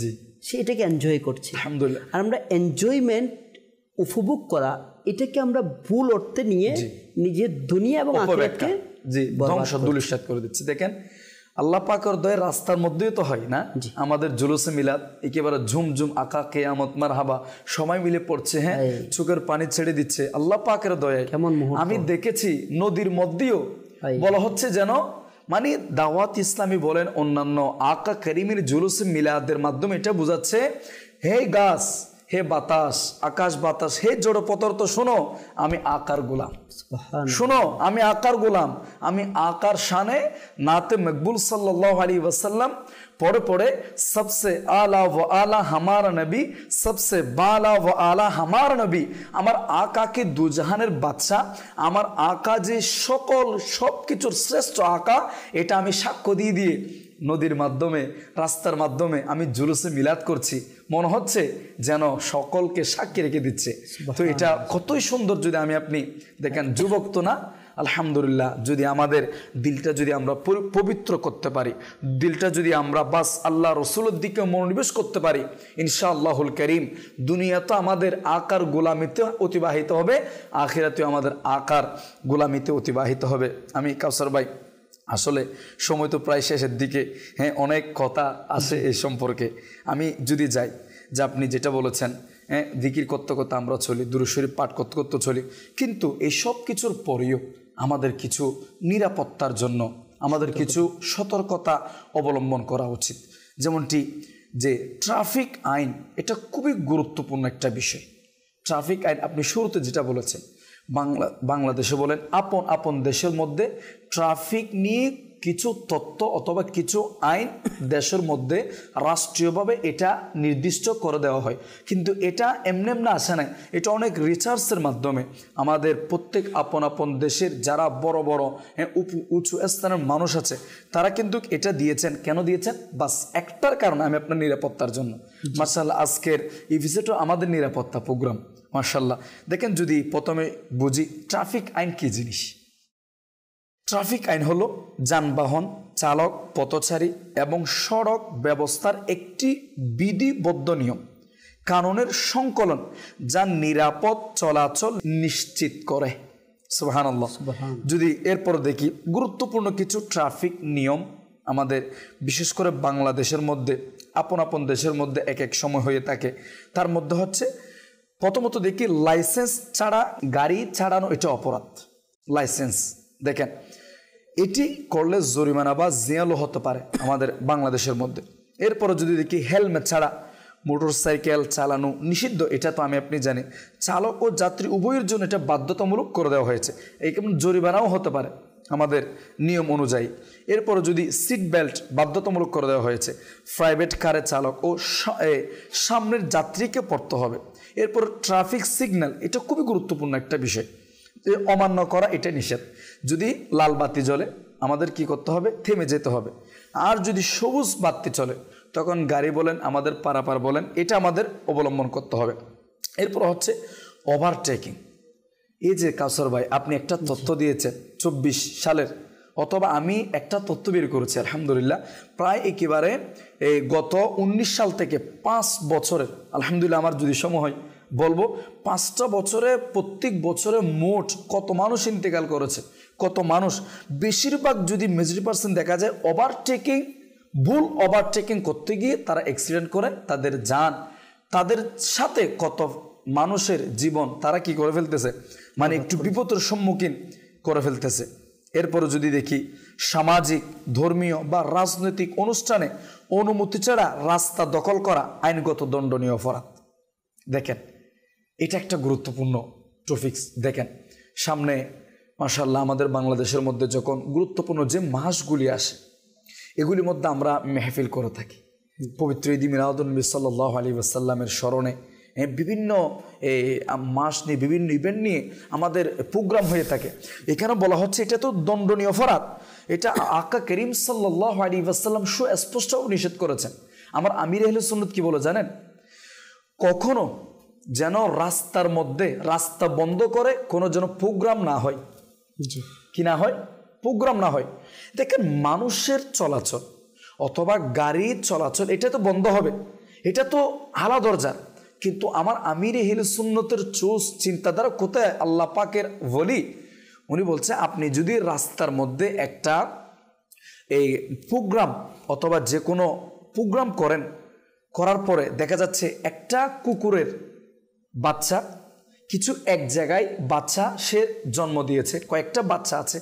সে এটাকে এনজয় করছে আলহামদুলিল্লাহ। আর আমরা এনজয়মেন্ট উপভোগ করা, এটাকে আমরা ভুল অর্থে নিয়ে নিজের দুনিয়া এবং আখিরাতকে ধ্বংসধূলিসাৎ করে দিচ্ছি। দেখেন আল্লাহ পাকের দয়া রাস্তার মধ্যেই তো হয় না, আমাদের জুলুসে মিলাদ একেবারে ঝুমঝুম আকা কিয়ামত মারহাবা সবাই মিলে পড়ছে, হ্যাঁ চোখের পানি ছেড়ে দিচ্ছে আল্লাহ পাকের দয়ায়। আমি দেখেছি নদীর মধ্যেও বলা হচ্ছে যেন, মানে দাওয়াত ইসলামী বলেন অন্যান্য আকা করিমের জুলুসে মিলাদের মাধ্যমে এটা বোঝাচ্ছে, হে গাছ, হে বাতাস, আকাশ বাতাস, হে জড় পদার্থ, শোনো আমি আকার গোলাম, শোনো আমি আকার গোলাম, আমি আকার শানে নাতে মকবুল সাল্লাল্লাহু আলাইহি ওয়াসাল্লাম পড়ে পড়ে সবসে আলা ও আলা হামারা নবী, সবসে বালা ও আলা হামারা নবী, আমার আকাকে দুজাহানের বাদশা, আমার আকা যে সকল সব কিছুর শ্রেষ্ঠ আকা, এটা আমি সাক্ষ্য দিয়ে নদীর মাধ্যমে রাস্তার মাধ্যমে আমি জুলুসে মিলাদ করছি, মনে হচ্ছে যেন সকলকে সাক্ষী রেখে দিচ্ছে। তো এটা কতই সুন্দর যদি আমি আপনি দেখেন, যুবক তো না আলহামদুলিল্লাহ, যদি আমাদের দিলটা যদি আমরা পবিত্র করতে পারি, দিলটা যদি আমরা বাস আল্লাহ রসুলের দিকে মনোনিবেশ করতে পারি, ইনশাআল্লাহুল কারীম দুনিয়া তো আমাদের আকার গোলামিতে অতিবাহিত হবে, আখিরাতেও আমাদের আকার গোলামিতে অতিবাহিত হবে। আমি কাউসার ভাই আসলে সময় তো প্রায় শেষের দিকে, হ্যাঁ অনেক কথা আছে এই সম্পর্কে। আমি যদি যাই যে আপনি যেটা বলেছেন, হ্যাঁ জিকির করতে করতে আমরা চলি, দুরূদ শরীফ পাঠ করতে চলি, কিন্তু এই সব কিছুর পরেও আমাদের কিছু নিরাপত্তার জন্য আমাদের কিছু সতর্কতা অবলম্বন করা উচিত। যেমনটি যে ট্রাফিক আইন, এটা খুবই গুরুত্বপূর্ণ একটা বিষয়। ট্রাফিক আইন আপনি শুরুতে যেটা বলেছেন, বাংলাদেশে বলেন আপন আপন দেশের মধ্যে ট্রাফিক নিয়ে কিছু তথ্য অথবা কিছু আইন দেশের মধ্যে রাষ্ট্রীয়ভাবে এটা নির্দিষ্ট করে দেওয়া হয়, কিন্তু এটা এমনি এমনি আসে না, এটা অনেক রিসার্চের মাধ্যমে আমাদের প্রত্যেক আপন আপন দেশের যারা বড় বড় উঁচু স্থানের মানুষ আছে তারা কিন্তু এটা দিয়েছেন। কেন দিয়েছেন? বাস একটার কারণে, আমি আপনার নিরাপত্তার জন্য। মাশাআল্লাহ আজকের এই ভিজিটও আমাদের নিরাপত্তা প্রোগ্রাম। মাশাআল্লাহ দেখেন, যদি প্রথমে বুঝি ট্রাফিক আইন কী জিনিস। ট্রাফিক আইন হলো যানবাহন চালক, পথচারী এবং সড়ক ব্যবস্থার একটি বিধিবদ্ধ নিয়ম, কানুনের সংকলন যা নিরাপদ চলাচল নিশ্চিত করে। সুবহানাল্লাহ। যদি এরপর দেখি গুরুত্বপূর্ণ কিছু ট্রাফিক নিয়ম আমাদের বিশেষ করে বাংলাদেশের মধ্যে, আপন আপন দেশের মধ্যে এক এক সময় হয়ে থাকে। তার মধ্যে হচ্ছে প্রথমত দেখি লাইসেন্স ছাড়া গাড়ি চালানো, এটা অপরাধ। লাইসেন্স দেখেন, এটি করলে জরিমানা বা জেলও হতে পারে আমাদের বাংলাদেশের মধ্যে। এরপরে যদি দেখি হেলমেট ছাড়া মোটরসাইকেল চালানো নিষিদ্ধ, এটা তো আমি আপনি জানি। চালক ও যাত্রী উভয়ের জন্য এটা বাধ্যতামূলক করে দেওয়া হয়েছে, এই কেমন জরিমানাও হতে পারে আমাদের নিয়ম অনুযায়ী। এরপরে যদি সিট বেল্ট বাধ্যতামূলক করে দেওয়া হয়েছে, প্রাইভেট কারের চালক ও সামনের যাত্রীকে পড়তে হবে। এরপর ট্রাফিক সিগন্যাল, এটা খুবই গুরুত্বপূর্ণ একটা বিষয়, অমান্য করা এটা নিষেধ। যদি লাল বাতি জ্বলে আমাদের কি করতে হবে? থেমে যেতে হবে। আর যদি সবুজ বাতি চলে তখন গাড়ি বলেন, আমাদের পারাপার বলেন, এটা আমাদের অবলম্বন করতে হবে। এরপর হচ্ছে ওভারটেকিং। এই যে কাউসার ভাই আপনি একটা তথ্য দিয়েছেন 24 সালের, অথবা আমি একটা তথ্য বের করেছি আলহামদুলিল্লাহ, প্রায় একেবারে এই গত 19 সাল থেকে 5 বছরের, আলহামদুলিল্লাহ আমার যদি সময় হয় বলবো 5টা বছরে প্রত্যেক বছরে মোট কত মানুষ ইন্তেকাল করেছে, কত মানুষ। বেশিরভাগ যদি মেজরিটি% দেখা যায় ওভারটেকিং, ভুল ওভারটেকিং করতে গিয়ে তারা অ্যাক্সিডেন্ট করে, তাদের যান, তাদের সাথে কত মানুষের জীবন তারা কি করে ফেলতেছে, মানে একটু বিপদের সম্মুখীন করে ফেলতেছে। এরপরে যদি দেখি সামাজিক, ধর্মীয় বা রাজনৈতিক অনুষ্ঠানে অনুমতি ছাড়া রাস্তা দখল করা আইনগত দণ্ডনীয় অপরাধ। দেখেন এটা একটা গুরুত্বপূর্ণ টপিকস। দেখেন সামনে মাশাআল্লাহ আমাদের বাংলাদেশের মধ্যে যখন গুরুত্বপূর্ণ যে মাসগুলি আসে এগুলির মধ্যে আমরা মেহফিল করে থাকি। পবিত্র ঈদ মিলাদুন্নবী সাল্লাল্লাহু আলাইহি ওয়াসাল্লামের স্মরণে বিভিন্ন মাস নিয়ে, বিভিন্ন ইভেন্ট নিয়ে আমাদের প্রোগ্রাম হয়ে থাকে। এখানে বলা হচ্ছে এটা তো দণ্ডনীয় অপরাধ, এটা আকা করিম সাল্লাল্লাহু আলাইহি ওয়াসাল্লাম সুস্পষ্ট নিষেধ করেছেন। আমার আমির আহলে সুন্নাত কি বলে জানেন? কখনো যেন রাস্তার মধ্যে রাস্তা বন্ধ করে কোনো যেন প্রোগ্রাম না হয়, কি না হয়, প্রোগ্রাম না হয়। দেখেন মানুষের চলাচল অথবা গাড়ির চলাচল এটা তো বন্ধ হবে, এটা তো আলা দরজার। কিন্তু আমার আমির আহলে সুন্নতের চোজ চিন্তাধারা কোথায়? আল্লাহ পাকের ওলি উনি বলছে আপনি যদি রাস্তার মধ্যে একটা এই প্রোগ্রাম অথবা যে কোনো প্রোগ্রাম করেন, করার পরে দেখা যাচ্ছে একটা কুকুরের বাচ্চা কিছু এক জায়গায় বাচ্চা সে জন্ম দিয়েছে, কয়েকটা বাচ্চা আছে,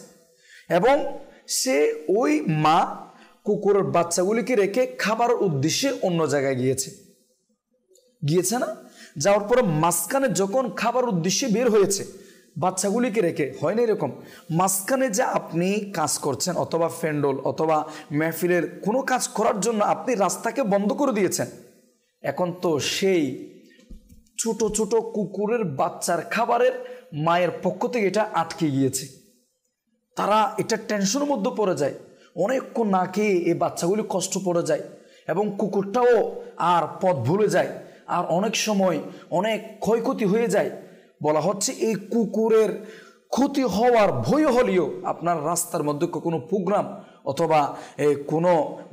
এবং সে ওই মা কুকুরের বাচ্চাগুলিকে রেখে খাবারের উদ্দেশ্যে অন্য জায়গায় গিয়েছে না? যাওয়ার পরে মাঝখানে যখন খাবার উদ্দেশ্যে বের হয়েছে বাচ্চাগুলিকে রেখে, হয় না এরকম? মাঝখানে যে আপনি কাজ করছেন অথবা ফ্যান্ডল অথবা মেহফিলের কোনো কাজ করার জন্য আপনি রাস্তাকে বন্ধ করে দিয়েছেন, এখন তো সেই ছোট ছোট কুকুরের বাচ্চার খাবারের মায়ের পক্ষ থেকে এটা আটকে গিয়েছে। তারা এটা টেনশনের মধ্যে পড়ে যায়, অনেকক্ষণ না খেয়ে এই বাচ্চাগুলি কষ্ট পড়ে যায় এবং কুকুরটাও আর পথ ভুলে যায়, আর অনেক সময় অনেক ক্ষয়ক্ষতি হয়ে যায়। বলা হচ্ছে এই কুকুরের ক্ষতি হওয়ার ভয় হলেও আপনার রাস্তার মধ্যে কোনো প্রোগ্রাম অথবা কোনো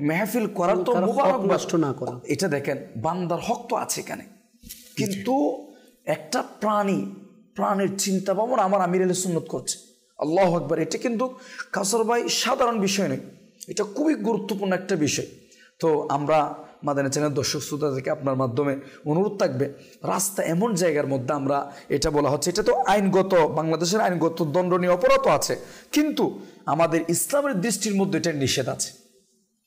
মেহফিল করার তো মুবারক নষ্ট না করা, এটা দেখেন বান্দার হক তো আছে এখানে। কিন্তু একটা প্রাণীর চিন্তা ভাবনা আমার আমির আহলে সুন্নাত করছে, আল্লাহু আকবার। এটা কিন্তু কাউসার ভাই সাধারণ বিষয় নয়, এটা খুবই গুরুত্বপূর্ণ একটা বিষয়। তো আমরা মাদানী চ্যানেল দর্শক শ্রোতাদেরকে আপনার মাধ্যমে অনুরোধ থাকবে, রাস্তা এমন জায়গার মধ্যে আমরা এটা বলা হচ্ছে এটা তো আইনগত, বাংলাদেশের আইনগত দণ্ডনীয় অপরাধ আছে, কিন্তু আমাদের ইসলামের দৃষ্টির মধ্যে এটা নিষেধ আছে।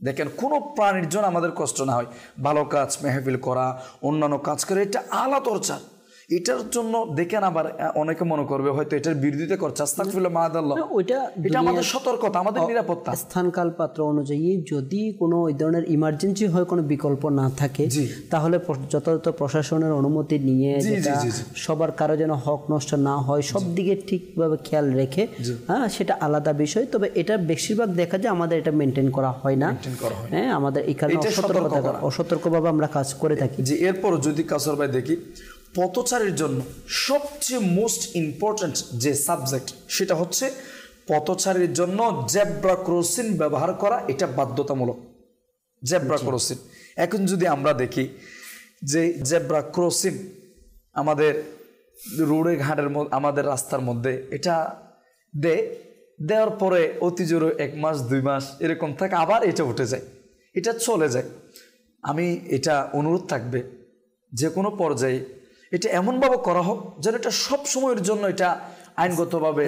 দেখেন কোনো প্রাণীর জন্য আমাদের কষ্ট না হয়, ভালো কাজ মেহফিল করা, অন্যান্য কাজ করে, এটা আলা দরজা। এটার জন্য দেখেন আবার অনেকে মনে করবে হয়তো এটার বিরোধিতা করছে, আস্তাগফিরুল্লাহ মাআদাল্লাহ, এটা আমাদের সতর্কতা, আমাদের নিরাপত্তা। স্থানকাল পাত্র অনুযায়ী যদি কোনো ওই ধরনের ইমার্জেন্সি হয়, কোনো বিকল্প না থাকে, তাহলে যথাযথ প্রশাসনের অনুমতি নিয়ে সবার কারো যেন হক নষ্ট না হয়, সব দিকে ঠিকভাবে খেয়াল রেখে, হ্যাঁ সেটা আলাদা বিষয়। তবে এটা বেশিরভাগ দেখা যায় আমাদের এটা মেনটেন করা হয় না, হ্যাঁ আমাদের এই কারণে অসতর্কভাবে আমরা কাজ করে থাকি। যে এরপর যদি কাউসার ভাই দেখি পথচারীর জন্য সবচেয়ে মোস্ট ইম্পর্ট্যান্ট যে সাবজেক্ট সেটা হচ্ছে পথচারীর জন্য জেব্রা ক্রসিং ব্যবহার করা এটা বাধ্যতামূলক, জেব্রা ক্রসিং। এখন যদি আমরা দেখি যে জেব্রা ক্রসিং আমাদের রোডে ঘাটের আমাদের রাস্তার মধ্যে এটা দেওয়ার পরে অতি জোরে 1 মাস 2 মাস এরকম থাকে, আবার এটা উঠে যায়, এটা চলে যায়। আমি এটা অনুরোধ থাকবে যে কোনো পর্যায়ে এটা এমনভাবে করা হোক যেন এটা সব সময়ের জন্য এটা আইনগতভাবে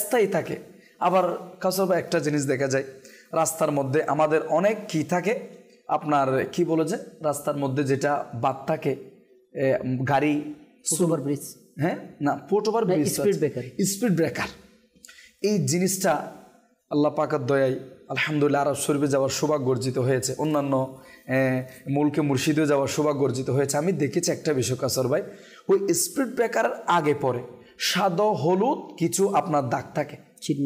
স্থায়ী থাকে। আবার কাউসার ভাই একটা জিনিস দেখা যায় রাস্তার মধ্যে আমাদের অনেক কি থাকে, আপনার কি বলে যে রাস্তার মধ্যে যেটা বাদ থাকে গাড়ি, ফুটওভার ব্রিজ, হ্যাঁ না ফুটওভার ব্রিজ, স্পিড ব্রেকার, এই জিনিসটা আল্লাহ পাকের দয়ায় আলহামদুলিল্লাহ আরব শরীফে যাওয়ার সৌভাগ্য অর্জিত হয়েছে, অন্যান্য মুলকে মুর্শিদেও যাওয়ার সৌভাগ্য অর্জিত হয়েছে। আমি দেখেছি একটা বিষয় কাসর ভাই, ওই স্পিড ব্রেকারের আগে পরে সাদা হলুদ কিছু আপনার দাগ থাকে, চিহ্ন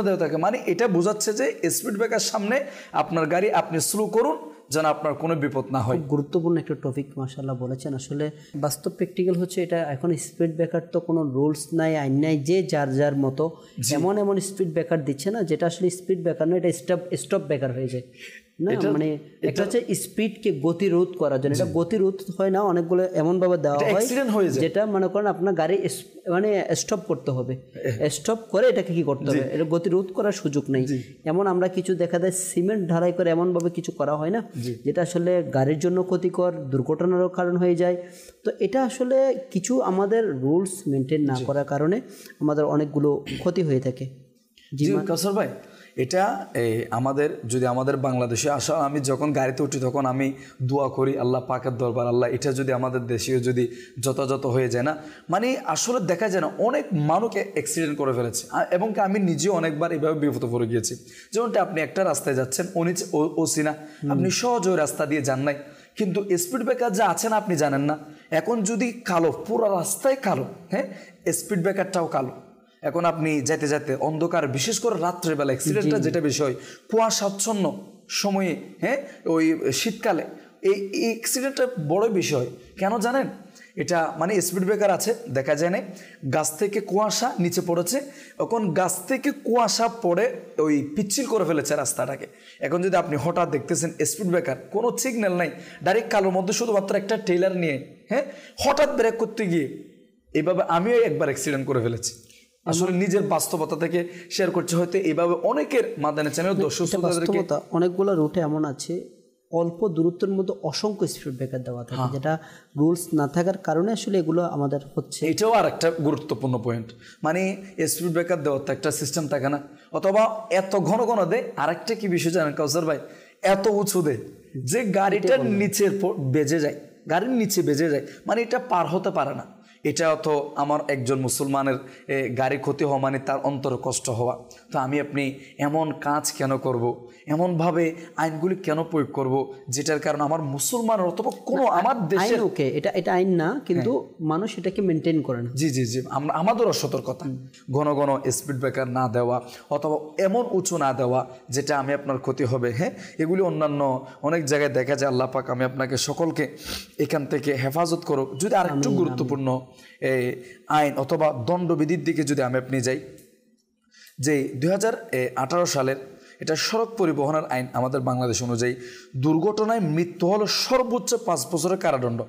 দেওয়া থাকে, মানে এটা বোঝাচ্ছে যে স্পিড ব্রেকার সামনে আপনার গাড়ি আপনি স্লো করুন যেন আপনার কোনো বিপদ না হয়। গুরুত্বপূর্ণ একটা টপিক মাশাআল্লাহ বলেছেন। আসলে বাস্তব প্র্যাকটিক্যাল হচ্ছে এটা, এখন স্পিড ব্রেকার তো কোনো রুলস নাই, আইন নাই, যে যার যার মতো এমন স্পিড ব্রেকার দিচ্ছে না যেটা আসলে স্পিড ব্রেকার নয়, এটা স্টপ ব্রেকার হয়ে যায় না। মানে একটা হচ্ছে স্পিডকে গতিরোধ করার জন্য, এটা গতিরোধ হয় না, অনেকগুলো এমনভাবে দেওয়া হয় যেটা মনে করেন আপনার গাড়ি মানে স্টপ করতে হবে, স্টপ করে এটাকে কি করতে হবে, এটা গতিরোধ করার সুযোগ নেই। এমন আমরা কিছু দেখা যায় সিমেন্ট ঢালাই করে এমনভাবে কিছু করা হয় না যেটা আসলে গাড়ির জন্য ক্ষতিকর, দুর্ঘটনারও কারণ হয়ে যায়। তো এটা আসলে কিছু আমাদের রুলস মেনটেন না করার কারণে আমাদের অনেকগুলো ক্ষতি হয়ে থাকে। জি কাসর ভাই, এটা আমাদের যদি আমাদের বাংলাদেশে আসা, আমি যখন গাড়িতে উঠি তখন আমি দোয়া করি আল্লাহ পাকের দরবার, আল্লাহ এটা যদি আমাদের দেশেও যদি যথাযথ হয়ে যায় না, মানে আসলে দেখা যায় না অনেক মানুষ অ্যাক্সিডেন্ট করে ফেলেছে, এবং আমি নিজেও অনেকবার এইভাবে বিপদ পড়ে গিয়েছি। যেমনটা আপনি একটা রাস্তায় যাচ্ছেন, ওসিনা আপনি সহজ ওই রাস্তা দিয়ে যান নাই, কিন্তু স্পিড ব্রেকার যা আছে না আপনি জানেন না, এখন যদি কালো পুরো রাস্তায় কালো, হ্যাঁ স্পিড ব্রেকারটাও কালো, এখন আপনি যেতে যেতে অন্ধকার, বিশেষ করে রাত্রেবেলা অ্যাক্সিডেন্টটা যেটা বিষয় কুয়াশাচ্ছন্ন সময়ে, হ্যাঁ ওই শীতকালে এই অ্যাক্সিডেন্টটা বড় বিষয়। কেন জানেন? এটা মানে স্পিড ব্রেকার আছে, দেখা যায় না, গাছ থেকে কুয়াশা নিচে পড়েছে, এখন গাছ থেকে কুয়াশা পড়ে ওই পিচ্ছিল করে ফেলেছে রাস্তাটাকে। এখন যদি আপনি হঠাৎ দেখতেছেন স্পিড ব্রেকার, কোনো সিগন্যাল নাই, ডাইরেক্ট কালোর মধ্যে শুধুমাত্র একটা টেইলার নিয়ে, হ্যাঁ হঠাৎ ব্রেক করতে গিয়ে এইভাবে আমিও একবার অ্যাক্সিডেন্ট করে ফেলেছি। আসলে নিজের বাস্তবতা থেকে শেয়ার করছে, হয়তো এইভাবে অনেকের মাদানী চ্যানেল বাস্তবতা অনেকগুলো রুটে এমন আছে অল্প দূরত্বের মধ্যে অসংখ্য স্পিড ব্রেকার দেওয়া থাকে, যেটা রুলস না থাকার কারণে আসলে এগুলো আমাদের হচ্ছে। এটাও আর একটা গুরুত্বপূর্ণ পয়েন্ট, মানে স্পিড ব্রেকার দেওয়ার তো একটা সিস্টেম থাকে না, অথবা এত ঘন ঘন দেয়। আরেকটা কি বিষয় জানেন কাউসার ভাই, এত উঁচু দেয় যে গাড়িটার নিচে বেজে যায়, গাড়ির নিচে বেজে যায়, মানে এটা পার হতে পারে না। এটা তো আমার একজন মুসলমানের গাড়ি ক্ষতি হওয়া মানে তার অন্তরে কষ্ট হওয়া। তো আমি আপনি এমন কাজ কেন করব, এমনভাবে আইনগুলি কেন প্রয়োগ করব যেটার কারণে আমার মুসলমানের অথবা কোনো আমার দেশের, ওকে এটা আইন না, কিন্তু মানুষ এটাকে মেনটেন করে না। জি জি জি, আমাদেরও সতর্কতা, ঘন ঘন স্পিড ব্রেকার না দেওয়া, অথবা এমন উঁচু না দেওয়া যেটা আমি আপনার ক্ষতি হবে। হ্যাঁ এগুলি অন্যান্য অনেক জায়গায় দেখা যায়। আল্লাহ পাক আমি আপনাকে সকলকে এখান থেকে হেফাজত করুক। যদি আরেকটু গুরুত্বপূর্ণ আইন অথবা দণ্ডবিধির দিকে যদি আমি আপনি যাই, যে 2018 সালের এটা সড়ক পরিবহনের আইন আমাদের বাংলাদেশ অনুযায়ী দুর্ঘটনায় মৃত্যু হলো সর্বোচ্চ 5 বছরের কারাদণ্ড।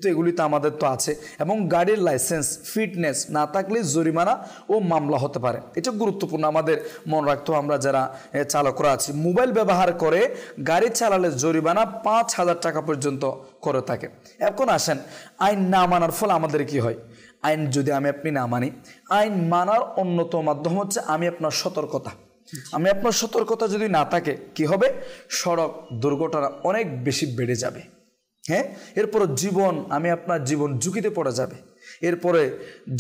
তো এগুলি তো আমাদের তো আছে, এবং গাড়ির লাইসেন্স ফিটনেস না থাকলে জরিমানা ও মামলা হতে পারে। এটা গুরুত্বপূর্ণ আমাদের মনে রাখতে। আমরা যারা চালকরা আছি, মোবাইল ব্যবহার করে গাড়ি চালালে জরিমানা 5,000 টাকা পর্যন্ত করে থাকে। এখন আসেন, আইন না মানার ফলে আমাদের কি হয়? আইন যদি আমি আপনি না মানি, আইন মানার অন্যতম মাধ্যম হচ্ছে আমি আপনার সতর্কতা। আমি আপনার সতর্কতা যদি না থাকে কি হবে? সড়ক দুর্ঘটনা অনেক বেশি বেড়ে যাবে। হ্যাঁ এরপরে আমি আপনার জীবন ঝুঁকিতে পড়ে যাবে। এরপরে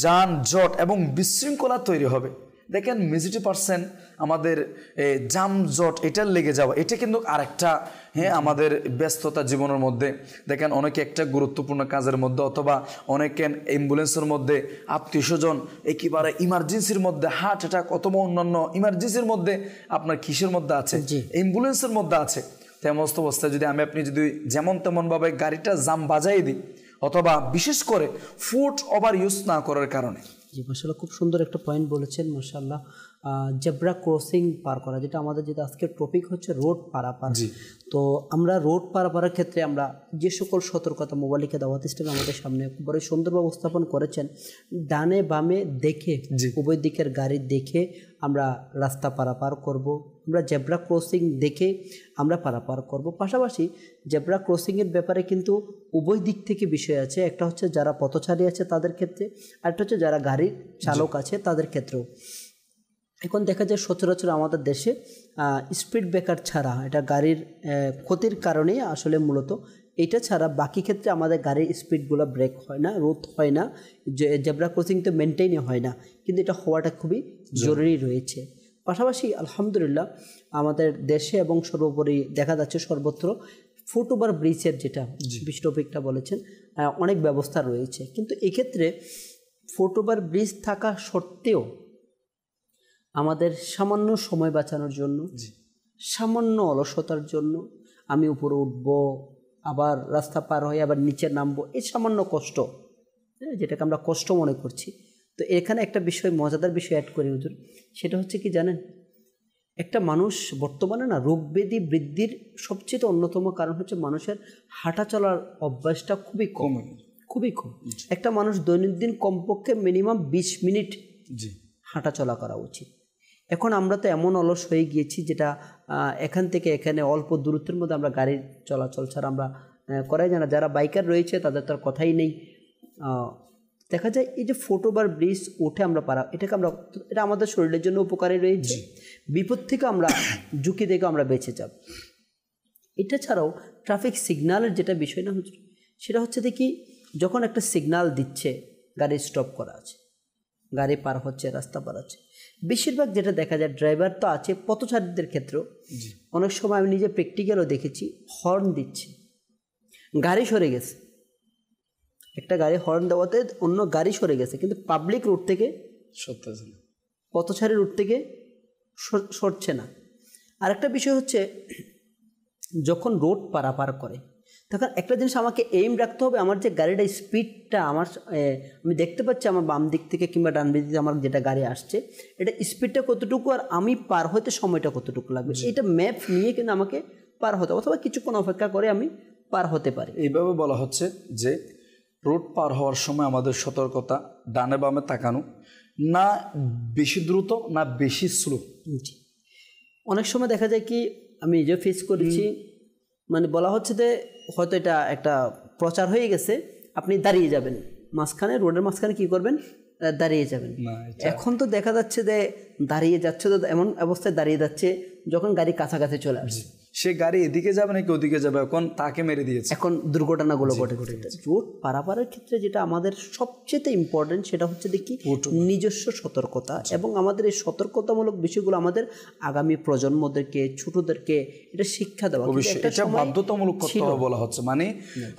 যানজট এবং বিশৃঙ্খলা তৈরি হবে। দেখেন মেজরিটি পার্সেন্ট আমাদের যানজট এটার লেগে যাওয়া, এটা কিন্তু আরেকটা আমাদের ব্যস্ততা জীবনের মধ্যে দেখেন অনেকে একটা গুরুত্বপূর্ণ কাজের মধ্যে, অথবা অনেকে অ্যাম্বুলেন্সের মধ্যে, আত্মীয় স্বজন একেবারে ইমার্জেন্সির মধ্যে, হার্ট অ্যাটাক অথবা অন্যান্য ইমার্জেন্সির মধ্যে, আপনার কিসের মধ্যে আছে? অ্যাম্বুলেন্সের মধ্যে আছে। তেমন অবস্থায় যদি যদি যেমন তেমনভাবে গাড়িটা জাম বাজাই দিই, অথবা বিশেষ করে ফুট ওভার ইউজ না করার কারণে। জি মাশাআল্লাহ, খুব সুন্দর একটা পয়েন্ট বলেছেন মাশাআল্লাহ। জেব্রা ক্রসিং পার করা, যেটা আমাদের যেটা আজকের টপিক হচ্ছে রোড পারাপার। তো আমরা রোড পারাপারের ক্ষেত্রে আমরা যে সকল সতর্কতা মোবাইলিকা দাওয়াত ইসলাম আমাদের সামনে বড় সুন্দরভাবে উপস্থাপন করেছেন, ডানে বামে দেখে উভয় দিকের গাড়ি দেখে আমরা রাস্তা পারাপার করব, আমরা জেব্রা ক্রসিং দেখে আমরা পারাপার করব। পাশাপাশি জেব্রা ক্রসিংয়ের ব্যাপারে কিন্তু উভয় দিক থেকে বিষয় আছে, একটা হচ্ছে যারা পথচারী আছে তাদের ক্ষেত্রে, আরেকটা হচ্ছে যারা গাড়ির চালক আছে তাদের ক্ষেত্রেও। এখন দেখা যায় সচরাচর আমাদের দেশে স্পিড ব্রেকার ছাড়া, এটা গাড়ির ক্ষতির কারণেই আসলে মূলত, এটা ছাড়া বাকি ক্ষেত্রে আমাদের গাড়ির স্পিডগুলো ব্রেক হয় না, রোধ হয় না, জেব্রা ক্রসিং তো মেনটেনই হয় না, কিন্তু এটা হওয়াটা খুবই জরুরি রয়েছে। পাশাপাশি আলহামদুলিল্লাহ আমাদের দেশে এবং সর্বোপরি দেখা যাচ্ছে সর্বত্র ফুট ওভার ব্রিজের, যেটা বিশিষ্ট টপিকটা বলেছেন, অনেক ব্যবস্থা রয়েছে। কিন্তু এক্ষেত্রে ফুট ওভার ব্রিজ থাকা সত্ত্বেও আমাদের সামান্য সময় বাঁচানোর জন্য, সামান্য অলসতার জন্য আমি উপরে উঠবো, আবার রাস্তা পার হয়ে আবার নিচে নামবো, এই সামান্য কষ্ট, যেটাকে আমরা কষ্ট মনে করছি। তো এখানে একটা বিষয়, মজাদার বিষয় অ্যাড করি হুজুর, সেটা হচ্ছে কি জানেন, একটা মানুষ বর্তমানে না রোগ ব্যাধি বৃদ্ধির সবচেয়ে অন্যতম কারণ হচ্ছে মানুষের হাঁটা চলার অভ্যাসটা খুবই কম। একটা মানুষ দৈনন্দিন কমপক্ষে মিনিমাম 20 মিনিট হাঁটা চলা করা উচিত। এখন আমরা তো এমন অলস হয়ে গিয়েছি, যেটা এখান থেকে এখানে অল্প দূরত্বের মধ্যে আমরা গাড়ির চলাচল ছাড়া আমরা করাই যায় না। যারা বাইকার রয়েছে তাদের তো আর কথাই নেই। দেখা যায় এই যে ফুট ওভার ব্রিজ উঠে আমরা পারা, এটা আমাদের শরীরের জন্য উপকারী রয়েছে, বিপদ থেকে আমরা ঝুঁকি থেকে আমরা বেঁচে যাব। এটা ছাড়াও ট্রাফিক সিগন্যালের যেটা বিষয় না হচ্ছে, সেটা হচ্ছে দেখি যখন একটা সিগন্যাল দিচ্ছে, গাড়ি স্টপ করা আছে, গাড়ি পার হচ্ছে, রাস্তা পার হচ্ছে, বেশিরভাগ যেটা দেখা যায় ড্রাইভার তো আছে, পথচারীদের ক্ষেত্রেও অনেক সময় আমি নিজে প্র্যাকটিক্যালও দেখেছি, হর্ন দিচ্ছে, গাড়ি সরে গেছে, একটা গাড়ি হর্ন দেওয়াতে অন্য গাড়ি সরে গেছে, কিন্তু পাবলিক রুট থেকে পথচারী রুট থেকে সরছে না। আরেকটা বিষয় হচ্ছে যখন রোড পারাপার করে তখন একটা জিনিস আমাকে এইম রাখতে হবে, আমার যে গাড়িটা স্পিডটা আমি দেখতে পাচ্ছি আমার বাম দিক থেকে কিংবা ডান দিক থেকে আমার যেটা গাড়ি আসছে, এটা স্পিডটা কতটুকু আর আমি পার হতে সময়টা কতটুকু লাগবে, এটা ম্যাপ নিয়ে কিন্তু আমাকে পার হতে, অথবা কিছুক্ষণ অপেক্ষা করে আমি পার হতে পারি। এইভাবে বলা হচ্ছে যে রোড পার হওয়ার সময় আমাদের সতর্কতা, ডানে বামে তাকানো, না বেশি দ্রুত না বেশি স্লো। অনেক সময় দেখা যায় কি, আমি নিজেও ফেস করেছি, মানে বলা হচ্ছে যে হয়তো এটা একটা প্রচার হয়ে গেছে, আপনি দাঁড়িয়ে যাবেন মাঝখানে, রোডের মাঝখানে কি করবেন, দাঁড়িয়ে যাবেন। এখন তো দেখা যাচ্ছে যে দাঁড়িয়ে যাচ্ছে, তো এমন অবস্থায় দাঁড়িয়ে যাচ্ছে যখন গাড়ি কাছাকাছি চলে আসছে, সে গাড়ি এদিকে যাবে নাকি ওদিকে যাবে, এখন তাকে মেরে দিয়েছে। এখন দুর্ঘটনাগুলো ঘটে। রোড পারাপারের ক্ষেত্রে যেটা আমাদের সবচেয়ে ইম্পর্টেন্ট, সেটা হচ্ছে দেখি নিজস্ব সতর্কতা, এবং আমাদের এই সতর্কতামূলক বিষয়গুলো আমাদের আগামী প্রজন্মদেরকে, ছোটদেরকে এটা শিক্ষা দেওয়া, এটা বাধ্যতামূলক করতে হবে বলা হচ্ছে। মানে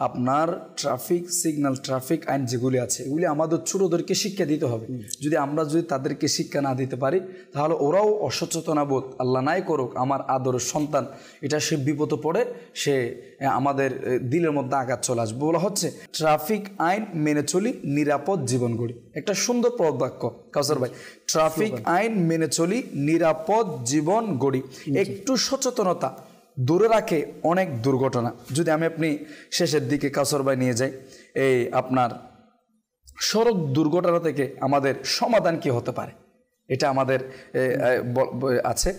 আপনার ট্রাফিক সিগন্যাল, ট্রাফিক আইন যেগুলি আছে, এগুলি আমাদের ছোটদেরকে শিক্ষা দিতে হবে। আমরা যদি তাদেরকে শিক্ষা না দিতে পারি, তাহলে ওরাও অসচেতনা বোধ, আল্লাহ নাই করুক আমার আদরের সন্তান, এটা সে বিপদে পড়ে সে আমাদের দিলের মধ্যে আঘাত চলে আসবে। বলা হচ্ছে ট্রাফিক আইন মেনে চলি, নিরাপদ জীবন গড়ি। একটা সুন্দর পদ বাক্য কাউসার ভাই, ট্রাফিক আইন মেনে চলি, নিরাপদ জীবন গড়ি। একটু সচেতনতা দূরে রাখে অনেক দুর্ঘটনা। যদি আমি আপনি শেষের দিকে কাউসার ভাই নিয়ে যাই, এই আপনার সড়ক দুর্ঘটনা থেকে আমাদের সমাধান কি হতে পারে, এটা আমাদের আছে।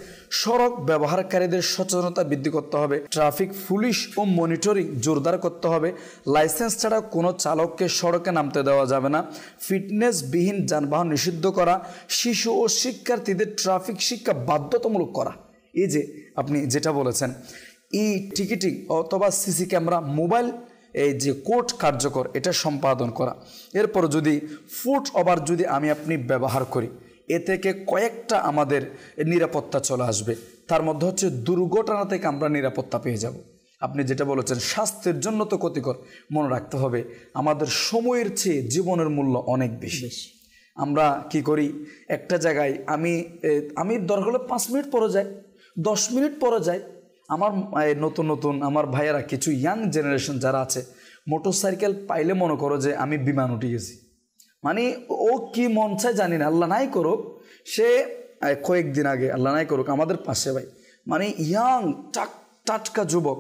সড়ক ব্যবহারকারীদের সচেতনতা বৃদ্ধি করতে হবে, ট্রাফিক পুলিশ ও মনিটরিং জোরদার করতে হবে, লাইসেন্স ছাড়া কোনো চালককে সড়কে নামতে দেওয়া যাবে না, ফিটনেসবিহীন যানবাহন নিষিদ্ধ করা, শিশু ও শিক্ষার্থীদের ট্রাফিক শিক্ষা বাধ্যতামূলক করা। এই যে আপনি যেটা বলেছেন, টিকিটিং অথবা সিসি ক্যামেরা, মোবাইল এই যে কোড কার্যকর, এটা সম্পাদন করা। এরপর যদি ফুট ওভার যদি আমি আপনি ব্যবহার করি, এ থেকে কয়েকটা আমাদের নিরাপত্তা চলে আসবে। তার মধ্যে হচ্ছে দুর্ঘটনা থেকে আমরা নিরাপত্তা পেয়ে যাব। আপনি যেটা বলেছেন স্বাস্থ্যের জন্য তো ক্ষতিকর, মনে রাখতে হবে আমাদের সময়ের চেয়ে জীবনের মূল্য অনেক বেশি। আমরা কি করি, একটা জায়গায় আমি দরকার হলে 5 মিনিট পরে যাই, 10 মিনিট পরে যাই। আমার নতুন আমার ভাইয়েরা, কিছু ইয়াং জেনারেশন যারা আছে, মোটরসাইকেল পাইলে মনে করো যে আমি বিমান উঠে গেছি। মানে ও কি মন চায় জানি না, আল্লাহ নাই করুক, সে কয়েকদিন আগে আল্লাহ নাই করুক আমাদের পাশে ভাই মানে ইয়াং টাটকা যুবক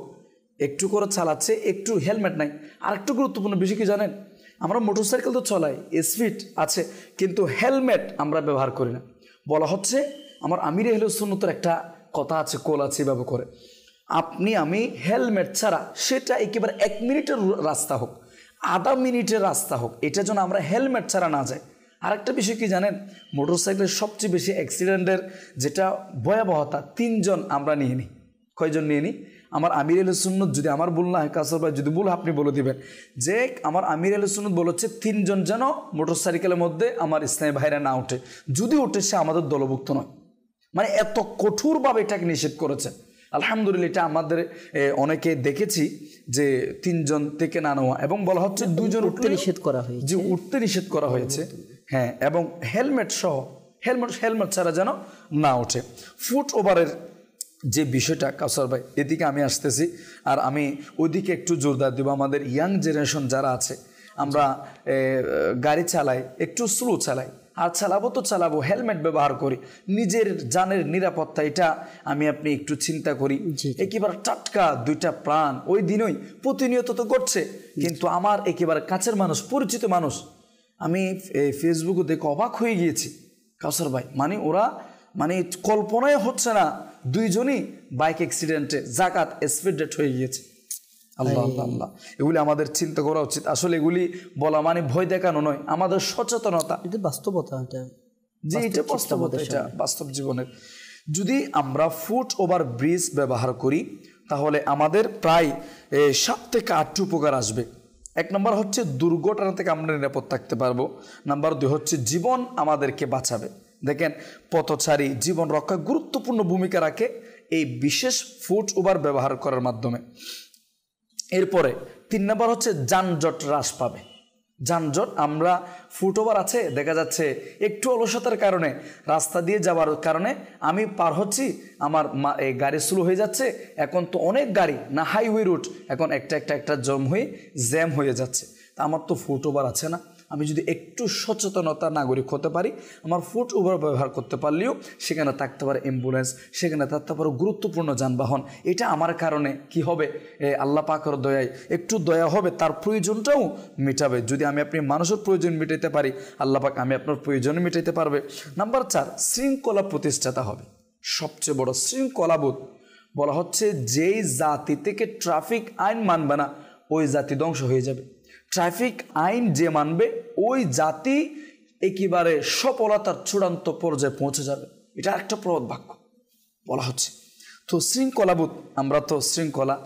একটু করে চালাচ্ছে, একটু হেলমেট নাই। আর একটু গুরুত্বপূর্ণ বিষয় কি জানেন, আমরা মোটরসাইকেল তো চলাই, স্পিড আছে, কিন্তু হেলমেট আমরা ব্যবহার করি না। বলা হচ্ছে আমার আমির আহলে সুন্নতের একটা কথা আছে, কোল আছে, এভাবে করে আমি হেলমেট ছাড়া, সেটা একেবারে 1 মিনিটের রাস্তা হোক, আধা মিনিটের রাস্তা হোক, এটা যেন আমরা হেলমেট ছাড়া না যাই। আর একটা বিষয় কি জানেন, মোটরসাইকেলের সবচেয়ে বেশি অ্যাক্সিডেন্টের যেটা ভয়াবহতা, 3 জন আমরা নিয়ে নিই। কয়জন নিয়ে নিই? আমার আমির আহলে সুন্নত, যদি আমার ভুল না হয় কাসর ভাই যদি ভুল আপনি বলে দিবেন, যে আমার আমির আহলে সুন্নত বলেছে 3 জন যেন মোটরসাইকেলের মধ্যে আমার ইসলামী ভাইরা না ওঠে, যদি ওঠে সে আমাদের দলভুক্ত নয়। মানে এত কঠোরভাবে এটাকে নিষেধ করেছে। আলহামদুলিল্লাহ এটা আমাদের অনেকে দেখেছি যে 3 জন থেকে না নেওয়া, এবং বলা হচ্ছে 2 জন উঠতে নিষেধ করা হয়েছে, যে উঠতে নিষেধ করা হয়েছে। হ্যাঁ, এবং হেলমেট সহ, হেলমেট ছাড়া যেন না ওঠে। ফুট ওভারের যে বিষয়টা কাউসার ভাই, এদিকে আমি আসতেছি, আর আমি ওইদিকে একটু জোরদার দেবো। আমাদের ইয়াং জেনারেশন যারা আছে, আমরা গাড়ি চালাই, একটু স্লো চালাই, আর চালাবো হেলমেট ব্যবহার করি, নিজের জানের নিরাপত্তা এটা আপনি একটু চিন্তা করি। একেবারে টাটকা 2টা প্রাণ ওই দিনই প্রতিনিয়ত তো ঘটছে, কিন্তু আমার একেবারে কাছের মানুষ, পরিচিত মানুষ, আমি ফেসবুকে দেখে অবাক হয়ে গিয়েছি কাউসার ভাই। মানে ওরা কল্পনায় হচ্ছে না, 2 জনই বাইক অ্যাক্সিডেন্টে জাকাত স্পিড ডেট হয়ে গিয়েছে। আল্লাহ আল্লাহ আল্লাহ, এগুলি আমাদের চিন্তা করা উচিত। আসলে এগুলি বলা মানে ভয় দেখানো নয়, আমাদের সচেতনতা, এটা বাস্তবতা, যে এটা বাস্তবতা, এটা বাস্তব জীবনের। যদি আমরা ফুট ওভার ব্রিজ ব্যবহার করি তাহলে আমাদের প্রায় 7 থেকে 8টি উপকার আসবে। 1 নম্বর হচ্ছে দুর্ঘটনা থেকে আমরা নিরাপদ থাকতে পারবো। নাম্বার 2 হচ্ছে জীবন আমাদেরকে বাঁচাবে। দেখেন, পথচারী জীবন রক্ষায় গুরুত্বপূর্ণ ভূমিকা রাখে এই বিশেষ ফুট ওভার ব্যবহার করার মাধ্যমে। এরপরে 3 নম্বর হচ্ছে যানজট হ্রাস পাবে। যানজট, আমরা ফুট ওভার আছে, দেখা যাচ্ছে একটু অলসতার কারণে, রাস্তা দিয়ে যাওয়ার কারণে আমি পার হচ্ছি, আমার গাড়ি স্লো হয়ে যাচ্ছে। এখন তো অনেক গাড়ি না, হাইওয়ে রুট, এখন একটা জ্যাম হয়ে যাচ্ছে। তা আমার তো ফুট ওভার আছে না, আমি যদি একটু সচেতনতা নাগরিক হতে পারি, আমার ফুট ওভার ব্যবহার করতে পারলেও সেখানে থাকতে পারে অ্যাম্বুলেন্স, সেখানে থাকতে পারে গুরুত্বপূর্ণ যানবাহন। এটা আমার কারণে কি হবে, আল্লাহ পাকের দয়ায় একটু দয়া হবে, তার প্রয়োজনটাও মেটাবে। যদি আপনি মানুষের প্রয়োজন মেটাইতে পারি, আল্লাহ পাক আপনার প্রয়োজন মেটাইতে পারবে। নাম্বার 4, শৃঙ্খলা প্রতিষ্ঠাতা হবে। সবচেয়ে বড় শৃঙ্খলাবোধ। বলা হচ্ছে যেই জাতি থেকে ট্রাফিক আইন মানবে না, ওই জাতি ধ্বংস হয়ে যাবে। ট্রাফিক আইন যে মানবে, ওই জাতি একেবারে সফলতার চূড়ান্ত পর্যায়ে পৌঁছে যাবে। এটা একটা প্রবাদ বাক্য বলা হচ্ছে। তো শৃঙ্খলাবোধ, আমরা তো শৃঙ্খলা,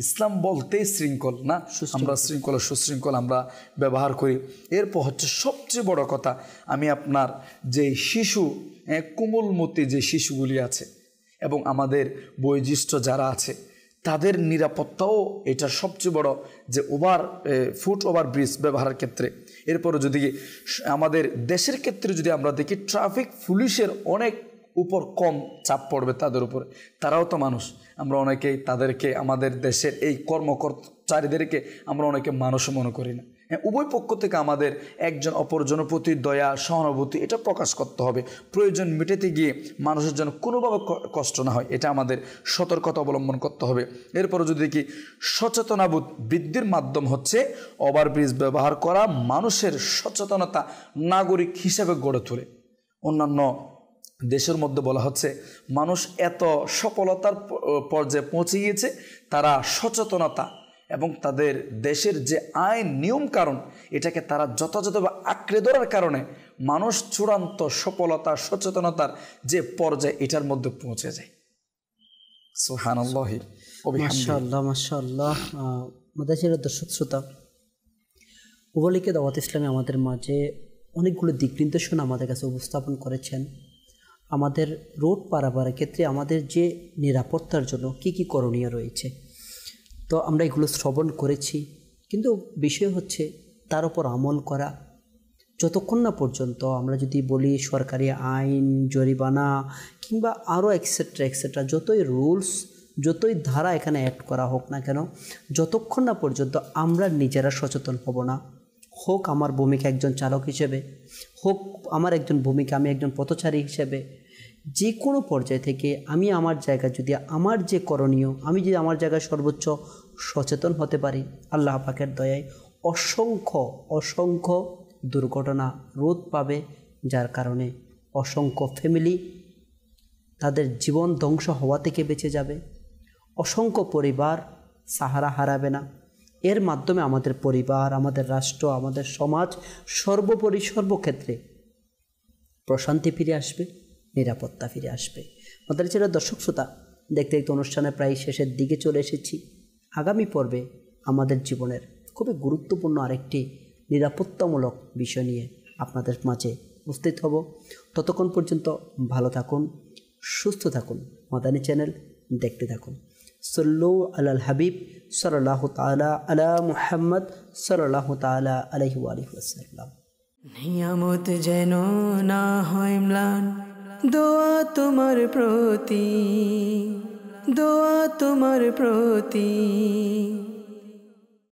ইসলাম বলতেই শৃঙ্খল না, আমরা শৃঙ্খলা সুশৃঙ্খল আমরা ব্যবহার করি। এরপর হচ্ছে সবচেয়ে বড় কথা, আমি আপনার যে শিশু, কোমলমতি যে শিশুগুলি আছে এবং আমাদের বয়োজ্যেষ্ঠ যারা আছে, তাদের নিরাপত্তাও এটা সবচেয়ে বড়, যে ফুট ওভার ব্রিজ ব্যবহারের ক্ষেত্রে। এরপরে যদি আমাদের দেশের ক্ষেত্রে যদি আমরা দেখি, ট্রাফিক পুলিশের অনেক উপর কম চাপ পড়বে তাদের উপরে, তারাও তো মানুষ। আমরা অনেকেই তাদেরকে, আমাদের দেশের এই কর্মচারীদেরকে আমরা অনেকে মানুষও মনে করি না। উভয় পক্ষ থেকে আমাদের একজন অপরজনের প্রতি দয়া, সহানুভূতি এটা প্রকাশ করতে হবে। প্রয়োজন মেটাতে গিয়ে মানুষের জন্য কোনোভাবে কষ্ট না হয়, এটা আমাদের সতর্কতা অবলম্বন করতে হবে। এরপরে যদি দেখি, সচেতনবোধ বৃদ্ধির মাধ্যম হচ্ছে ওভারব্রিজ ব্যবহার করা মানুষের সচেতনতা নাগরিক হিসেবে গড়ে তোলে। অন্যান্য দেশের মধ্যে বলা হচ্ছে মানুষ এত সফলতার পর্যায়ে পৌঁছে গিয়েছে, তারা সচেতনতা এবং তাদের দেশের যে আইন নিয়ম কারণ, এটাকে তারা যথাযথভাবে আঁকড়ে ধরার কারণে মানুষ চূড়ান্ত সফলতা, সচেতনতার যে পর্যায়ে, এটার মধ্যে পৌঁছে যায়। সুবহানাল্লাহ, মাশাআল্লাহ মাশাআল্লাহ। মাদাসির দর্শক শ্রোতা, উবালিকে দাওয়াত ইসলামে আমাদের মাঝে অনেকগুলো দিক নির্দেশনা আমাদের কাছে উপস্থাপন করেছেন। আমাদের রোড পারাপারের ক্ষেত্রে আমাদের যে নিরাপত্তার জন্য কি কি করণীয় রয়েছে, তো আমরা এগুলো শ্রবণ করেছি, কিন্তু বিষয় হচ্ছে তার উপর আমল করা। যতক্ষণ না পর্যন্ত আমরা যদি বলি সরকারি আইন, জরিমানা কিংবা আরও এক্সেট্রা যতই রুলস, যতই ধারা এখানে অ্যাড করা হোক না কেন, যতক্ষণ না পর্যন্ত আমরা নিজেরা সচেতন হব না, হোক আমার ভূমিকা একজন চালক হিসেবে, হোক আমার একজন ভূমিকা আমি একজন পথচারী হিসেবে, যে কোনো পর্যায় থেকে আমি আমার জায়গায় যদি আমার যে করণীয়, আমি যদি আমার জায়গায় সর্বোচ্চ সচেতন হতে পারি, আল্লাহ পাকের দয়ায় অসংখ্য দুর্ঘটনা রোধ পাবে, যার কারণে অসংখ্য ফ্যামিলি তাদের জীবন ধ্বংস হওয়া থেকে বেঁচে যাবে, অসংখ্য পরিবার সাহারা হারাবে না। এর মাধ্যমে আমাদের পরিবার, আমাদের রাষ্ট্র, আমাদের সমাজ সর্বোপরি সর্বক্ষেত্রে প্রশান্তি ফিরে আসবে, নিরাপত্তা ফিরে আসবে। আমাদের ছেলে দর্শক শ্রোতা, দেখতে দেখতে অনুষ্ঠানের প্রায় শেষের দিকে চলে এসেছি। আগামী পর্বে আমাদের জীবনের খুবই গুরুত্বপূর্ণ আরেকটি নিরাপত্তামূলক বিষয় নিয়ে আপনাদের মাঝে উপস্থিত হব। ততক্ষণ পর্যন্ত ভালো থাকুন, সুস্থ থাকুন, মাদানী চ্যানেল দেখতে থাকুন। সল্লু আলাল হাবিব সাল্লাল্লাহু তাআলা আলা মুহাম্মদ সাল্লাল্লাহু তাআলা আলাইহি ওয়া আলিহি ওয়াসাল্লাম। নিয়ামত যেন না হয় ম্লান, দোয়া তোমার প্রতি, দোয়া তোমার প্রতি।